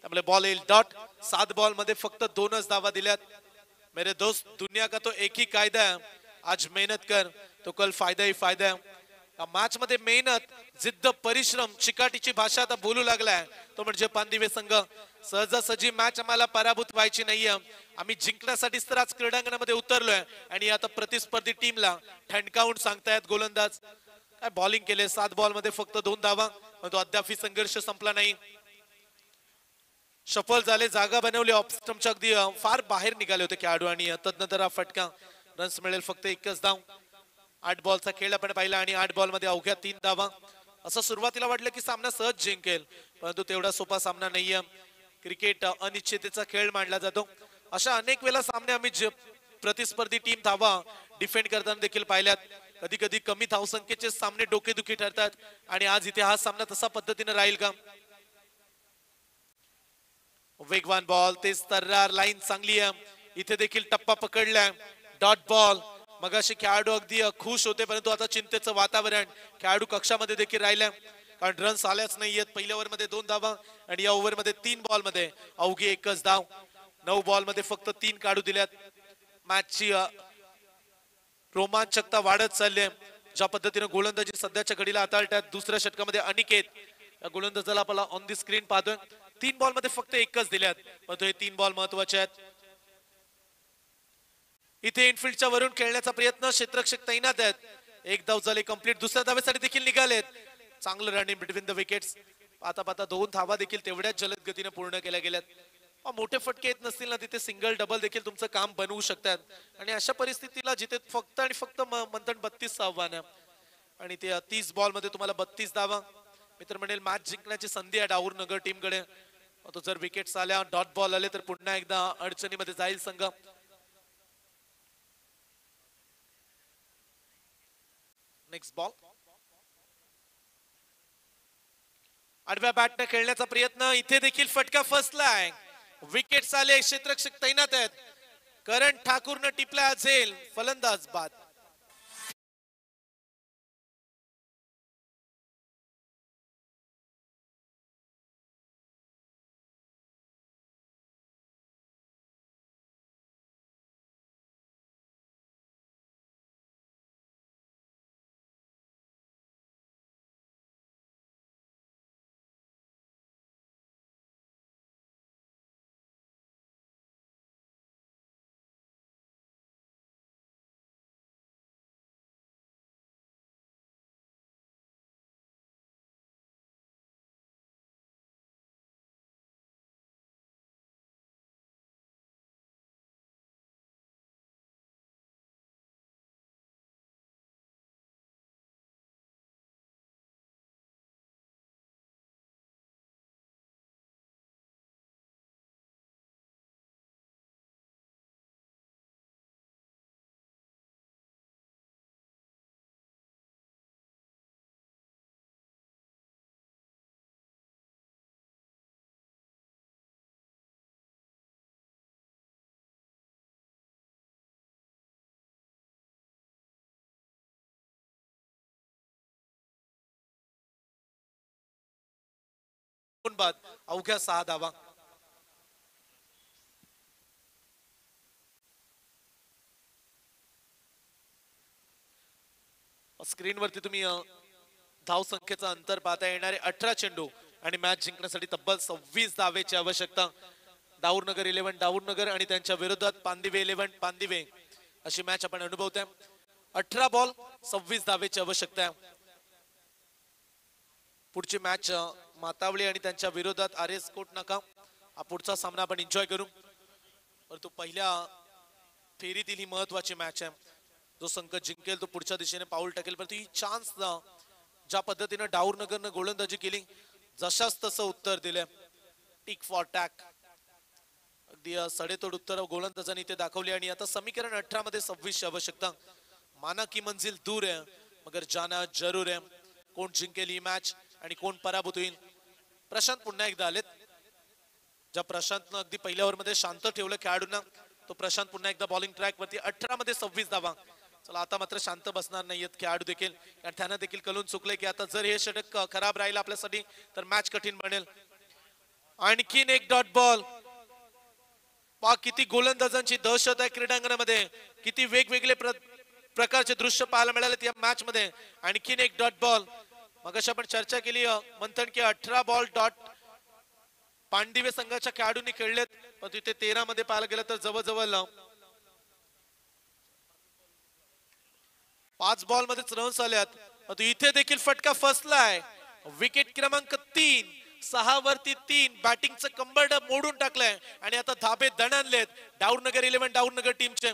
त्यामुळे बॉल येईल डॉट. 7 बॉल मध्ये फक्त 2च धावा दिल्यात. मेरे दोस्त, दुनिया का तो एक ही कायदा है, आज मेहनत कर तो कल फायदा ही फायदा है. मॅच मध्ये मेहनत, जिद्द, परिश्रम, चिकाटीची भाषा आता बोलू लागलाय तो म्हणजे पानदिवे संघ. सहजासहजी मॅच आम्हाला पराभूत व्हायची नाहीये, आम्ही जिंकण्यासाठीच तर आज क्रीडांगणामध्ये उतरलोय आणि आता प्रतिस्पर्धी टीमला ठणकावून सांगतायत गोलंदाज. काय बॉलिंग केले. 7 बॉल मध्ये फक्त 2 धावा, तो अद्याप संघर्ष संपला नाही. सफल झाले, जागा बनवली, ऑफस्टमच्या अगदी फार बाहेर निघाले होते खेळाडू आणि तदनंतर हा फटका. रन्स मिळेल फक्त 1च धाव. 8 बॉलचा खेळ आपण पाहिला आणि 8 बॉल मध्ये अवघ्या 3 धावा. असं सुरुवातीला वाटलं की सामना सहज जिंकेल, परंतु तेवढा सोपा सामना नाहीये. क्रिकेट अनिश्चिततेचा खेळ मानला जातो. अशा अनेक वेळा सामने आम्ही प्रतिस्पर्धी टीम धावा डिफेंड करताना देखील पाहिल्यात. कधी कधी कमी धावसंख्येचे सामने डोकेदुखी ठरतात आणि आज इथे हा सामना तसा पद्धतीने राहील का? वेगवान बॉल, तेज तर्रार, लाईन चांगली आहे. इथे देखील टप्पा पकडलाय. Dot ball. मगाशी खेळाडू अगदी खुश होते, परंतु आता चिंतेचं वातावरण खेळाडू कक्षामध्ये देखील राहिलंय, कारण रन्स आल्याच नाहीयेत. पहिल्या ओव्हर मध्ये 2 धावा आणि या ओव्हर मध्ये 3 बॉल मध्ये अवघी 1च धाव. 9 बॉल मध्ये फक्त 3 काढू दिल्यात. मॅचची रोमांचकता वाढत चालली आहे. ज्या पद्धतीने गोलंदाजी सध्याच्या घडीला हाताळतात. दुसऱ्या षटकामध्ये अनिकेत या गोलंदाजाला आपल्याला ऑन दी स्क्रीन पाहतोय. 3 बॉल मध्ये फक्त 1च दिल्यात, परंतु हे 3 बॉल महत्वाचे आहेत. इथे इनफिल्डच्या वरून खेळण्याचा प्रयत्न, क्षेत्ररक्षक तैनात आहेत. 1 धाव झाली कंप्लीट. दुसऱ्या धावेसाठी देखील निघालेत. चांगलं रनिंग बिटवीन द विकेट्स. पाहता पाहता 2 धावा देखील तेवढ्याच जलद गतीने पूर्ण केल्या गेल्यात। मोठे फटके येत नसतील ना तिथे सिंगल डबल देखील तुमचं काम बनवू शकतात आणि अशा परिस्थितीला जिथे फक्त आणि फक्त मंथन 32 आव्हान आहे आणि ते 30 बॉल मध्ये तुम्हाला 32 धावा, मी तर म्हणेल मॅच जिंकण्याची संधी आहे डाऊर नगर टीम कडे। तो जर विकेट्स आल्या डॉट बॉल आले तर पुन्हा एकदा अडचणीमध्ये जाईल संघ। नेक्स्ट बॉल आडव्या बॅटने खेळण्याचा प्रयत्न, इथे देखील फटका फसलाय, विकेट्स आले, क्षेत्ररक्षक तैनात आहेत, करण ठाकूरनं टिपला झेल, फलंदाज बाद। बाद अवघ्या 6 धावा। स्क्रीनवरती तुम्ही धाव संख्येचा अंतर पाहता, येणारे 18 चेंडू आणि मॅच जिंकण्यासाठी तब्बल 26 धावेची आवश्यकता। दाऊरनगर 11 दाऊरनगर आणि त्यांच्या विरोधात पांदिवे 11 पांदिवे अशी मॅच आपण अनुभवतोय। 18 बॉल 26 धावेची आवश्यकता आहे। पुढची मॅच मातावळी आणि त्यांच्या विरोधात आरएस कोट नाका, हा पुढचा सामना आपण एन्जॉय करू। परंतु पहिल्या फेरीतील ही महत्वाची मॅच आहे, जो संघ जिंकेल तो पुढच्या दिशेने पाऊल टाकेल। परंतु ही चान्स ज्या पद्धतीने डाऊरनगरनं गोलंदाजी केली, जशाच तसं उत्तर दिले, टिक फॉर टॅक, अगदी सडेतोड उत्तर गोलंदाजांनी इथे दाखवली। आणि आता समीकरण 18 मध्ये 26 ची आवश्यकता। माना की मंजिल दूर है मगर जाना जरूर है। कोण जिंकेल ही मॅच आणि कोण पराभूत होईल? प्रशांत पुन्हा एकदा आलेत, ज्या प्रशांतनं अगदी पहिल्या ओव्हर मध्ये शांत ठेवलं खेळाडूंना, तो प्रशांत पुन्हा एकदा बॉलिंग ट्रॅक वरती। 18 मध्ये 26 धावा। चला आता मात्र शांत बसणार नाहीयेत खेळाडू देखील, कारण त्यांना देखील कळून चुकले की आता जर हे षटक खराब राहील आपल्यासाठी तर मॅच कठीण बनेल। आणखीन एक डॉट बॉल, पहा किती गोलंदाजांची दहशत आहे क्रीडांगणामध्ये, किती वेगवेगळे प्रकारचे दृश्य पाहायला मिळाले या मॅच मध्ये। आणखीन एक डॉट बॉल, मगाशी आपण चर्चा केली मंथन की 18 बॉल डॉट पांडिवे संघाच्या खेळाडूंनी खेळलेत, पण तिथे 13 मध्ये पाहायला गेलं तर जवळजवळ 5 बॉल मध्येच रन्स आल्यात। इथे देखील फटका फसलाय, विकेट क्रमांक 3, 6 वरती 3, बॅटिंगचं कंबरड मोडून टाकलंय आणि आता धाबे दणाणलेत दाऊरनगर 11 दाऊरनगर टीमचे।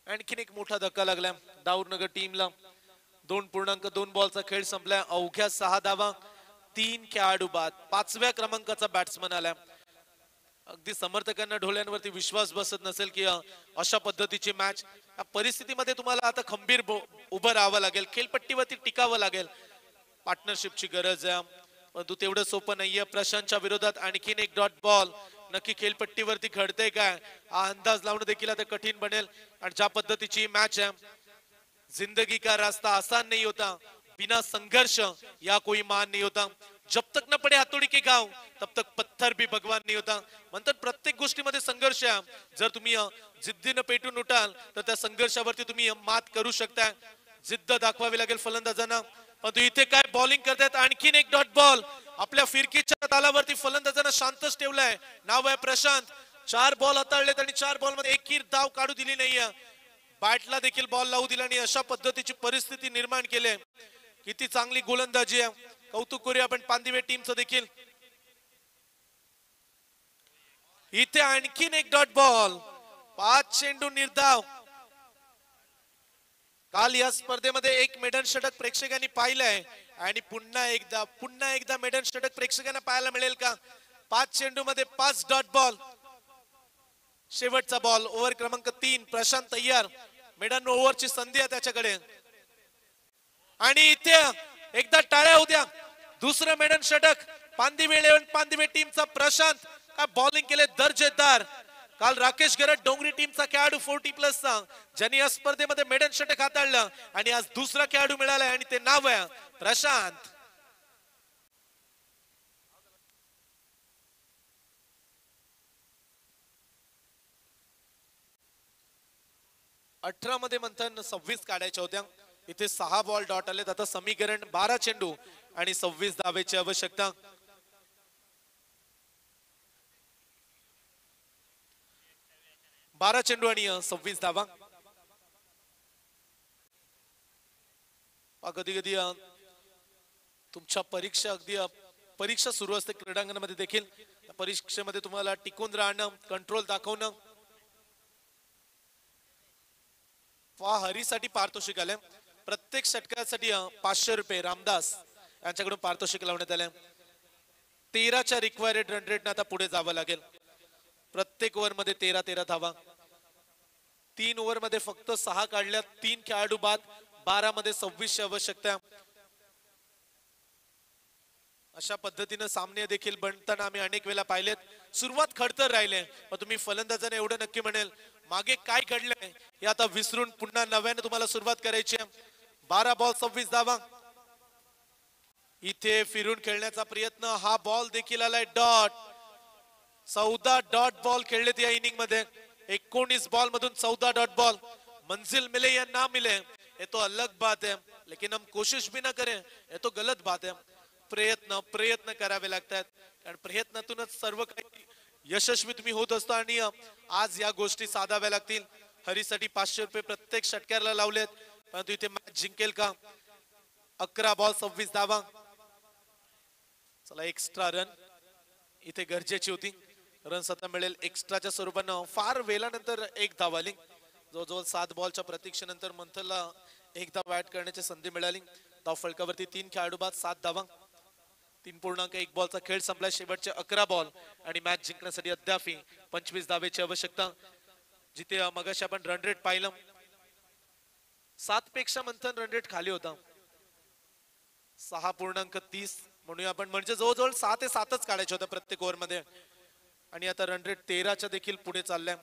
आणखीन एक मोठा धक्का लागला दाऊरनगर टीमला। 2.2 बॉलचा खेळ संपलाय, अवघ्या 6 धावा, 3 खेळाडू बाद, 5व्या क्रमांकाचा बॅट्समन आलाय। अगदी समर्थकांना डोळ्यांवरती विश्वास बसत नसेल की अशा पद्धतीची मॅच, या परिस्थितीमध्ये तुम्हाला आता खंबीर उभं राहावं लागेल, खेळपट्टीवरती टिकावं लागेल। पार्टनरशिपची गरज आहे, परंतु तेवढं सोपं नाहीये। प्रशांतच्या विरोधात आणखीन एक डॉट बॉल, नक्की खेळपट्टीवरती घडतंय काय हा अंदाज लावणं देखील आता कठीण बनेल। आणि ज्या पद्धतीची मॅच आहे, जिंदगी का रास्ता आसान नहीं होता, बिना संघर्ष या कोई मान नहीं होता। जब तक न पडे हातोडी के घाव तब तक पत्थर भी भगवान नहीं होता. म्हणतात प्रत्येक गोष्टीमध्ये संघर्ष आहे. जर तुम्ही जिद्दीनं पेटून उठाल तर त्या संघर्षावरती तुम्ही मात करू शकता. जिद्द दाखवावी लागेल फलंदाजांना. परंतु इथे काय बॉलिंग करतात. आणखीन एक डॉट बॉल. आपल्या फिरकीच्या तालावरती फलंदाजांना शांतच ठेवलाय. नाव आहे प्रशांत. 4 बॉल हाताळलेत आणि 4 बॉल मध्ये एकही धाव काढू दिली नाहीये. बॅटला देखील बॉल लावू दिला आणि अशा पद्धतीची परिस्थिती निर्माण केली. किती चांगली गोलंदाजी आहे. कौतुक करूया आपण पांदिवे टीमचं देखील. इथे आणखीन एक डॉट बॉल. 5 चेंडू निर्धाव. काल या स्पर्धेमध्ये एक मेडन षटक प्रेक्षकांनी पाहिलंय आणि पुन्हा एकदा मेडन षटक प्रेक्षकांना पाहायला मिळेल का. 5 चेंडू मध्ये 5 डॉट बॉल. शेवटचा बॉल ओव्हर क्रमांक 3. प्रशांत तयार. मेडन ओव्हरची संधी आहे त्याच्याकडे आणि इथे एकदा टाळ्या होत्या. दुसरं मेडन षटक पांदिवे टीमचा प्रशांत. काय बॉलिंग केले दर्जेदार. काल राकेश गरड डोंगरी टीमचा खेळाडू 40+ चा ज्यांनी या स्पर्धेमध्ये मेडन षटक हाताळलं आणि आज दुसरा खेळाडू मिळालाय आणि ते नाव आहे प्रशांत. अठरा मध्ये मंथन 26 काढायच्या होत्या. इथे 6 बॉल डॉट आलेत. आता समीकरण 12 चेंडू आणि 26 धावेची आवश्यकता. 12 चेंडू आणि 26 धावा. कधी कधी तुमच्या परीक्षा सुरू असते क्रीडांगणामध्ये देखील. परीक्षेमध्ये तुम्हाला टिकून राहणं, कंट्रोल दाखवणं. हरीसाठी पारितोषिक आले. प्रत्येक षटकासाठी 500 रुपये रामदास यांच्याकडून पारितोषिक लावण्यात आले. 13च्या रिक्वायर्ड रन रेटने आता पुढे जावं लागेल. प्रत्येक ओव्हर मध्ये 13 धावा. 3 ओव्हर मध्ये फक्त 6 काढल्या. 3 खेळाडू बाद. 12 मध्ये 26ची आवश्यकता. अशा पद्धतीने सामने देखील बनताना आम्ही अनेक वेळा पाहिलेत. सुरुवात खडतर राहिले पण तुम्ही फलंदाजाने एवढं नक्की म्हणेल मागे काय घडलंय हे आता विसरून पुन्हा नव्याने तुम्हाला सुरुवात करायची आहे. 12 बॉल 26 धावा. इथे फिरून खेळण्याचा प्रयत्न. हा बॉल देखील आलाय डॉट. 14 डॉट बॉल खेळलेत या इनिंग मध्ये. 19 बॉल मधून 14 डॉट बॉल. मंजिल मिले या ना मिले ये तो अलग बात है, लेकिन हम कोशिश भी ना करें ये तो गलत बात है. प्रयत्न करावे लागतात कारण प्रयत्नातूनच सर्व काही यशस्वी तुम्ही होत असतो आणि आज या गोष्टी साधाव्या लागतील. हरीसाठी 500 रुपये प्रत्येक षटकाराला लावलेत परंतु इथे मॅच जिंकेल का. 11 बॉल 26 धावा. चला एक्स्ट्रा रन इथे गरजेची होती. रन्स आता मिळेल एक्स्ट्राच्या स्वरूपानं. फार वेळानंतर एक धाव आली. जवळजवळ 7 बॉलच्या प्रतीक्षेनंतर मंथनला एक धाव ऍड करण्याची संधी मिळाली. धाव फलकावरती 3 खेळाडू बाद 7 धावा. 3.1 बॉलचा खेळ संपला. शेवटचे 11 बॉल आणि मॅच जिंकण्यासाठी अद्याप 25 धावेची आवश्यकता. जिथे मगाशी आपण रन रेट पाहिलं 7 पेक्षा मंथन रन रेट खाली होता. 6.30 म्हणूया आपण. म्हणजे जवळजवळ 6 ते 7च काढायचे होते प्रत्येक ओव्हर मध्ये आणि आता रन रेट 13च्या देखील पुढे चाललाय.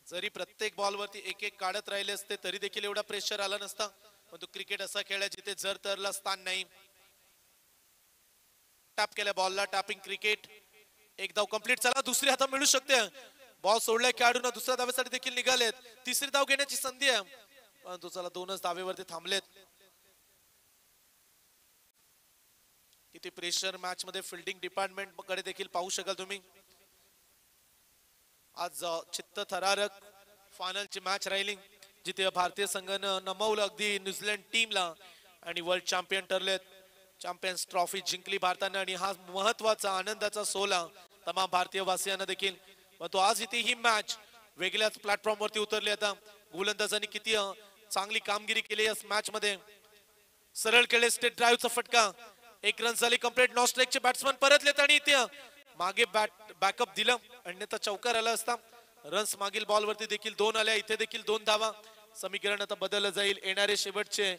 जरी प्रत्येक बॉल वरती एक काढत राहिले असते तरी देखील एवढा प्रेशर आला नसता. परंतु क्रिकेट असा खेळ आहे जिथे जर तरला स्थान नाही. टॅप केल्या बॉलला. Tapping cricket. एक धाव कंप्लीट. चला दुसरी हाता मिळू शकते. बॉल सोडलाय खेळाडूंना. दुसऱ्या धावेसाठी देखील निघालेत. तिसरी धाव घेण्याची संधी आहे परंतु चला 2च धावेवरती थांबलेत. किती प्रेशर मॅच मध्ये फिल्डिंग डिपार्टमेंट कडे देखील पाहू शकाल तुम्ही. आज चित्त थरारक फायनलची मॅच राहिली जिथे भारतीय संघानं नमवलं अगदी न्यूझीलंड टीमला आणि वर्ल्ड चॅम्पियन ठरलेत. चॅम्पियन्स ट्रॉफी जिंकली भारतानं आणि हा महत्वाचा आनंदाचा सोहळा तमाम भारतीय वासियांना देखील. तो आज इथे ही मॅच वेगळ्याच प्लॅटफॉर्म वरती उतरली. आता गोलंदाजांनी किती चांगली कामगिरी केली या मॅच मध्ये. सरळ खेळले. स्टेट ड्राईव्हचा फटका. 1 रन झाली कंप्लीट. नॉन स्ट्राईकचे बॅट्समन परतलेत आणि इथे मागे बॅकअप दिलं अन्यथा चौकार आला असता. रन्स मागील बॉल वरती देखील 2 आल्या. इथे देखील 2 धावा. समीकरण आता बदललं जाईल. येणारे शेवटचे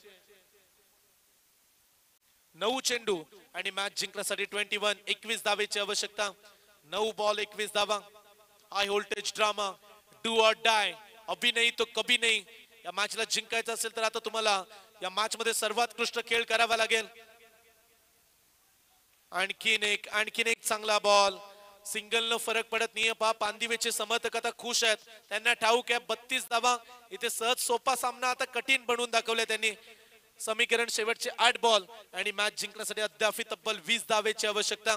9 चेंडू आणि मॅच जिंकण्यासाठी 21 धावेची आवश्यकता. 9 बॉल 21 धावा. High voltage drama. Do or die. अभी नहीं तो कभी नहीं. या मॅचला जिंकायचं असेल तर आता तुम्हाला या मॅच मध्ये सर्वात उत्कृष्ट खेळ करावा लागेल. आणखीन एक चांगला बॉल. सिंगल न फरक पडत नाही. पहा पांदिवेचे समर्थक आता खुश आहेत. त्यांना ठाऊक आहे 32 धावा. इथे सहज सोपा सामना आता कठीण बनवून दाखवले त्यांनी. समीकरण शेवटचे 8 बॉल आणि मॅच जिंकण्यासाठी अद्याप तब्बल 20 धावेची आवश्यकता.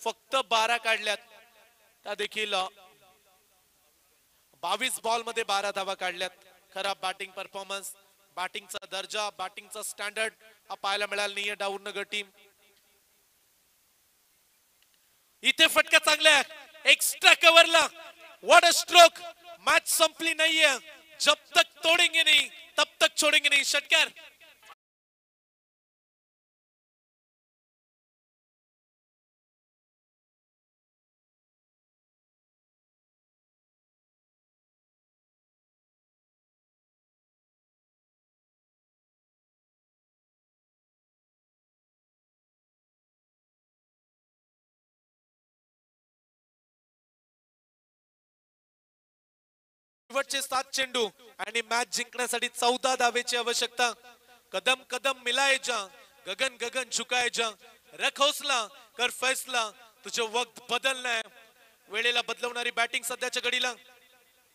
फक्त 12 काढल्यात. त्या देखील 22 बॉल मध्ये 12 धावा काढल्यात. खराब बॅटिंग परफॉर्मन्स, बॅटिंगचा दर्जा, बॅटिंगचा स्टँडर्ड हा पाहायला मिळाला नाहीये डाऊननगर टीम. इथे फटका चांगला एक्स्ट्रा कव्हरला. What a stroke. मॅच संपली नाहीये. जब तक तोडेंगे नहीं तब तक छोडेंगे नहीं. षटकार. शेवटचे 7 चेंडू आणि मॅच जिंकण्यासाठी 14 धावेची आवश्यकता. कदम कदम मिलाए जा, गगन गगन झुकाए जा, रख हौसला, कर फैसला, तुझे वक्त बदललाय. वेळेला बदलवणारी बॅटिंग सध्याच्या घडीला.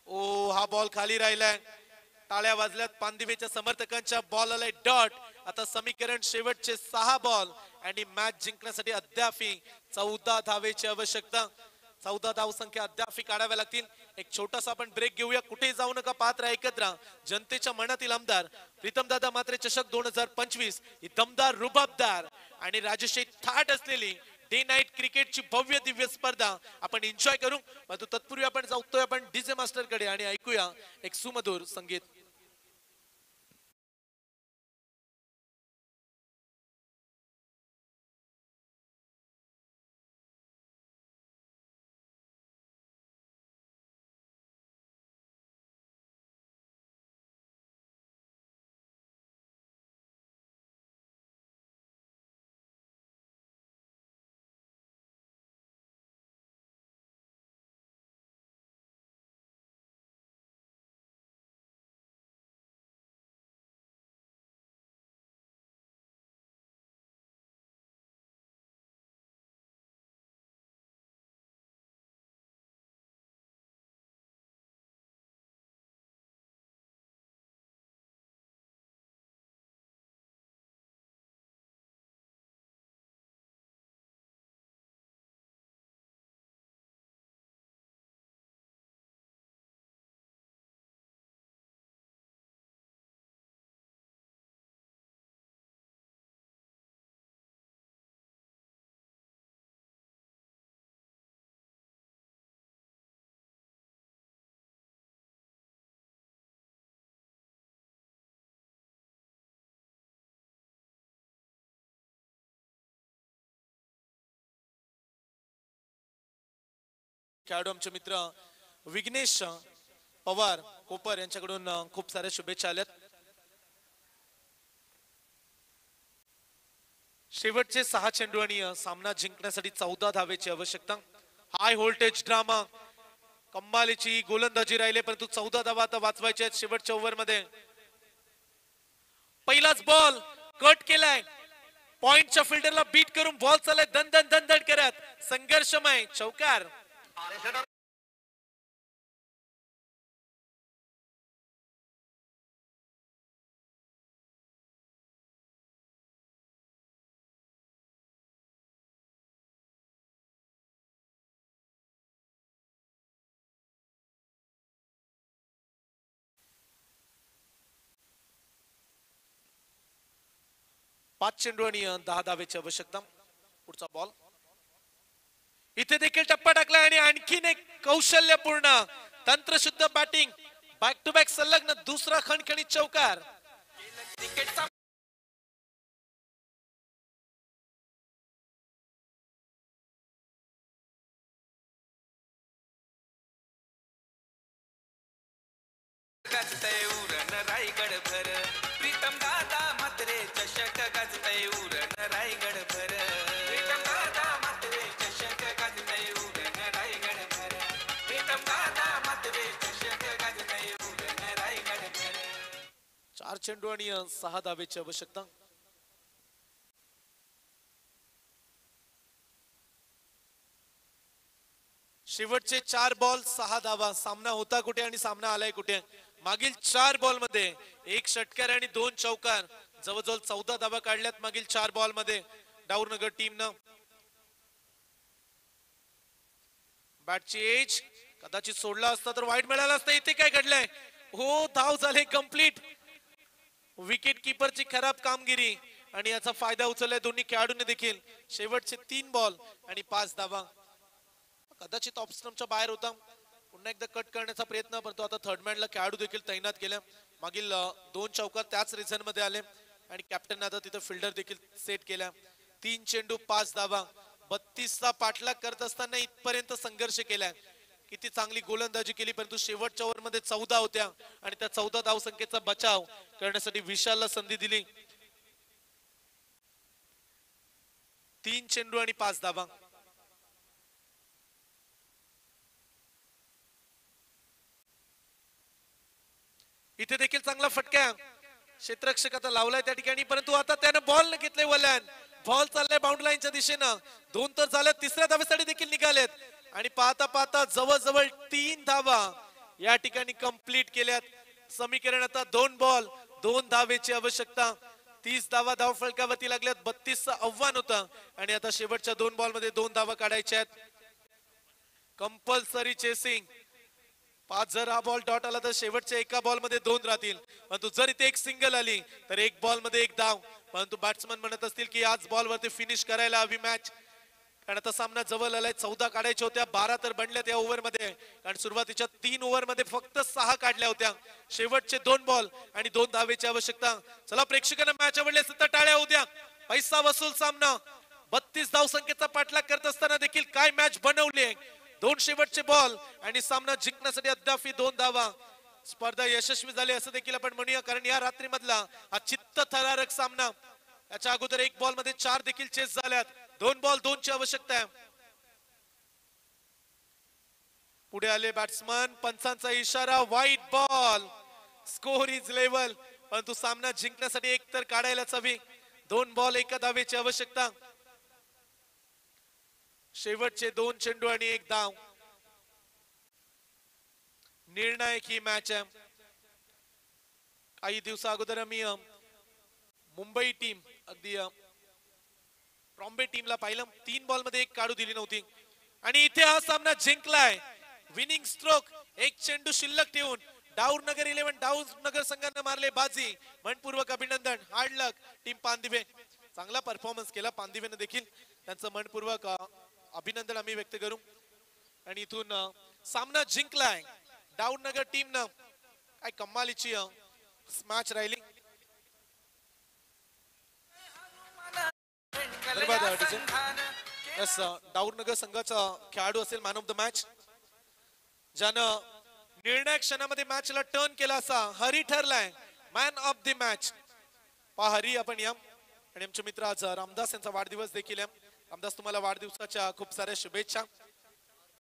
ओ हा बॉल खाली राहिलाय. टाळ्या वाजल्यात पांदिवेच्या समर्थकांच्या. बॉल आलाय डॉट. आता समीकरण शेवटचे 6 बॉल आणि मॅच जिंकण्यासाठी अद्याप 14 धावेची आवश्यकता. 14 धाव संख्या अद्याप काढाव्या लागतील. एक छोटासा आपण ब्रेक घेऊया. कुठे जाऊ नका, पाहत राहा, ऐकत राहा. जनतेच्या मनातील आमदार प्रीतमदादा म्हात्रे चषक 2025 ही दमदार, रुबाबदार आणि राजशाही थाट असलेली डे नाईट क्रिकेटची भव्य दिव्य स्पर्धा आपण एन्जॉय करू. परंतु तत्पूर्वी आपण जाऊतोय आपण डीजे मास्टर कडे आणि ऐकूया एक सुमधुर संगीत. खेळाडू आमचे मित्र विघ्नेश पवार कोपर यांच्याकडून खूप साऱ्या शुभेच्छा आल्यात. शेवटचे 6 चेंडू आणि सामना जिंकण्यासाठी 14 धावेची आवश्यकता. हाय व्होल्टेज ड्रामा, कमालीची गोलंदाजी राहिले परंतु 14 धावा आता वाचवायचे आहेत शेवटच्या ओव्हर मध्ये. पहिलाच बॉल कट केलाय. पॉइंटच्या फिल्डरला बीट करून बॉल चाललाय दणदण दणदण करत. संघर्षमय चौकार. पाच चेंडू आणि 10 धावेची आवश्यकता. पुढचा बॉल. इथे देखील टप्पा टाकला आणि आणखीन एक कौशल्यपूर्ण तंत्रशुद्ध बॅटिंग. बॅक टू बॅक संलग्न दुसरा खणखणीत चौकार. रायगड भर प्रीतम दादा म्हात्रे चषक गाजतय उरण रायगड भर. प्रीतम दादा म्हात्रे चषक गाजतय उरण रायगड भर. प्रीतम दादा म्हात्रे चषक गाजतय उरण रायगड भर. 4 चेंडू आणि 6 धावेची आवश्यकता. शेवटचे 4 बॉल 6 धावा. सामना होता कुठे आणि सामना आलाय कुठे. मागील 4 बॉल मध्ये 1 षटकार आणि 2 चौकार, जवळजवळ 14 धावा काढल्यात मागील 4 बॉल मध्ये डाऊरनगर टीमनं. बॅटची एज कदाचित सोडला असता तर वाईट मिळाला असता. इथे काय घडलंय? हो, धाव झाले कंप्लीट. विकेट किपरची खराब कामगिरी आणि याचा फायदा उचललाय दोन्ही खेळाडूंनी देखील. शेवटचे 3 बॉल आणि 5 धावा. कदाचित ऑफ स्टंपच्या बाहेर होता. पुन्हा एकदा कट करण्याचा प्रयत्न करतो. आता थर्ड मॅनला खेळाडू देखील तैनात केल्या. मागील 2 चौकार त्याच रिझन मध्ये आले आणि कॅप्टन आता तिथं फिल्डर देखील सेट केल्या. 3 चेंडू 5 धावा. 32चा पाठलाग करत असताना इथपर्यंत संघर्ष केलाय. किती चांगली गोलंदाजी केली, परंतु शेवटच्या ओव्हर मध्ये 14 होत्या आणि त्या 14 धाव संख्येचा बचाव करण्यासाठी विशालला संधी दिली. 3 चेंडू आणि 5 धावा. इथे देखील चांगला फटका क्षेत्ररक्षक आता लावलाय त्या ठिकाणी, परंतु आता त्यानं बॉल न घेतले वलन. बॉल चाललाय बाउंड्री लाईनच्या दिशेनं. 2 तर झाले, तिसऱ्या धावेसाठी देखील निघालेत आणि पाहता पाहता जवळजवळ 3 धावा या ठिकाणी कंप्लीट केल्यात. समीकरण आता 2 बॉल 2 धावेची आवश्यकता. 30 धावा धाव फलकावरती लागल्यात. 32चं आव्हान होतं आणि आता शेवटच्या 2 बॉल मध्ये 2 धावा काढायच्या आहेत. Compulsory chasing. 5 जर हा बॉल डॉट आला तर शेवटच्या एका बॉल मध्ये 2 राहतील, परंतु जर इथे एक सिंगल आली तर 1 बॉल मध्ये 1 धाव. परंतु बॅट्समन म्हणत असतील की आज बॉल वरती फिनिश करायला हवी मॅच, कारण आता सामना जवळ आलाय. 14 काढायच्या होत्या, 12 तर बनल्यात या ओव्हर मध्ये, कारण सुरुवातीच्या 3 ओव्हर मध्ये फक्त 6 काढल्या होत्या. शेवटचे 2 बॉल आणि 2 धावेची आवश्यकता. चला प्रेक्षकांना मॅच आवडली असेल तर टाळ्या होऊ द्या. पैसा वसूल सामना. 32 धाव संख्येचा पाठलाग करत असताना देखील काय मॅच बनवली. 2 शेवटचे बॉल आणि सामना जिंकण्यासाठी अद्याप 2 धावा. स्पर्धा यशस्वी झाली असं देखील आपण म्हणूया, कारण या रात्री मधला हा चित्तथरारक सामना. याच्या अगोदर 1 बॉल मध्ये 4 देखील चेस झाल्यात. 2 बॉल 2 ची आवश्यकता आहे. पुढे आले बॅट्समन. पंचांचा इशारा, white ball. Score is level, परंतु सामना जिंकण्यासाठी 1 तर काढायलाच हवी. 2 बॉल 1 धावेची आवश्यकता. शेवटचे 2 चेंडू आणि 1 धाव. निर्णायक ही मॅच आहे. काही दिवसा अगोदर आम्ही मुंबई टीम, अगदी बॉम्बे टीमला पाहिलं. 3 बॉल मध्ये 1 काढू दिली नव्हती आणि इथे हा सामना जिंकलाय. विनिंग स्ट्रोक 1 चेंडू शिल्लक ठेवून डाऊरनगर 11 डाऊरनगर संघाने मारले बाजी. मनपूर्वक अभिनंदन. हार्ड लक टीम पांदिवे. चांगला परफॉर्मन्स केला पांदिवेने देखील. त्यांचं मनपूर्वक अभिनंदन आम्ही व्यक्त करू. आणि इथून सामना जिंकलाय डाऊरनगर टीमनं. काय कमालीची मॅच राहिली. डाऊरनगर संघाचा खेळाडू असेल मॅन ऑफ द मॅच, ज्यानं निर्णायक क्षणामध्ये मॅचला टर्न केला असा हरी ठरलाय man of the match. Hari आपण या. आणि आमचे मित्र आज रामदास यांचा वाढदिवस देखील आहे. रामदास, तुम्हाला वाढदिवसाच्या खूप साऱ्या शुभेच्छा.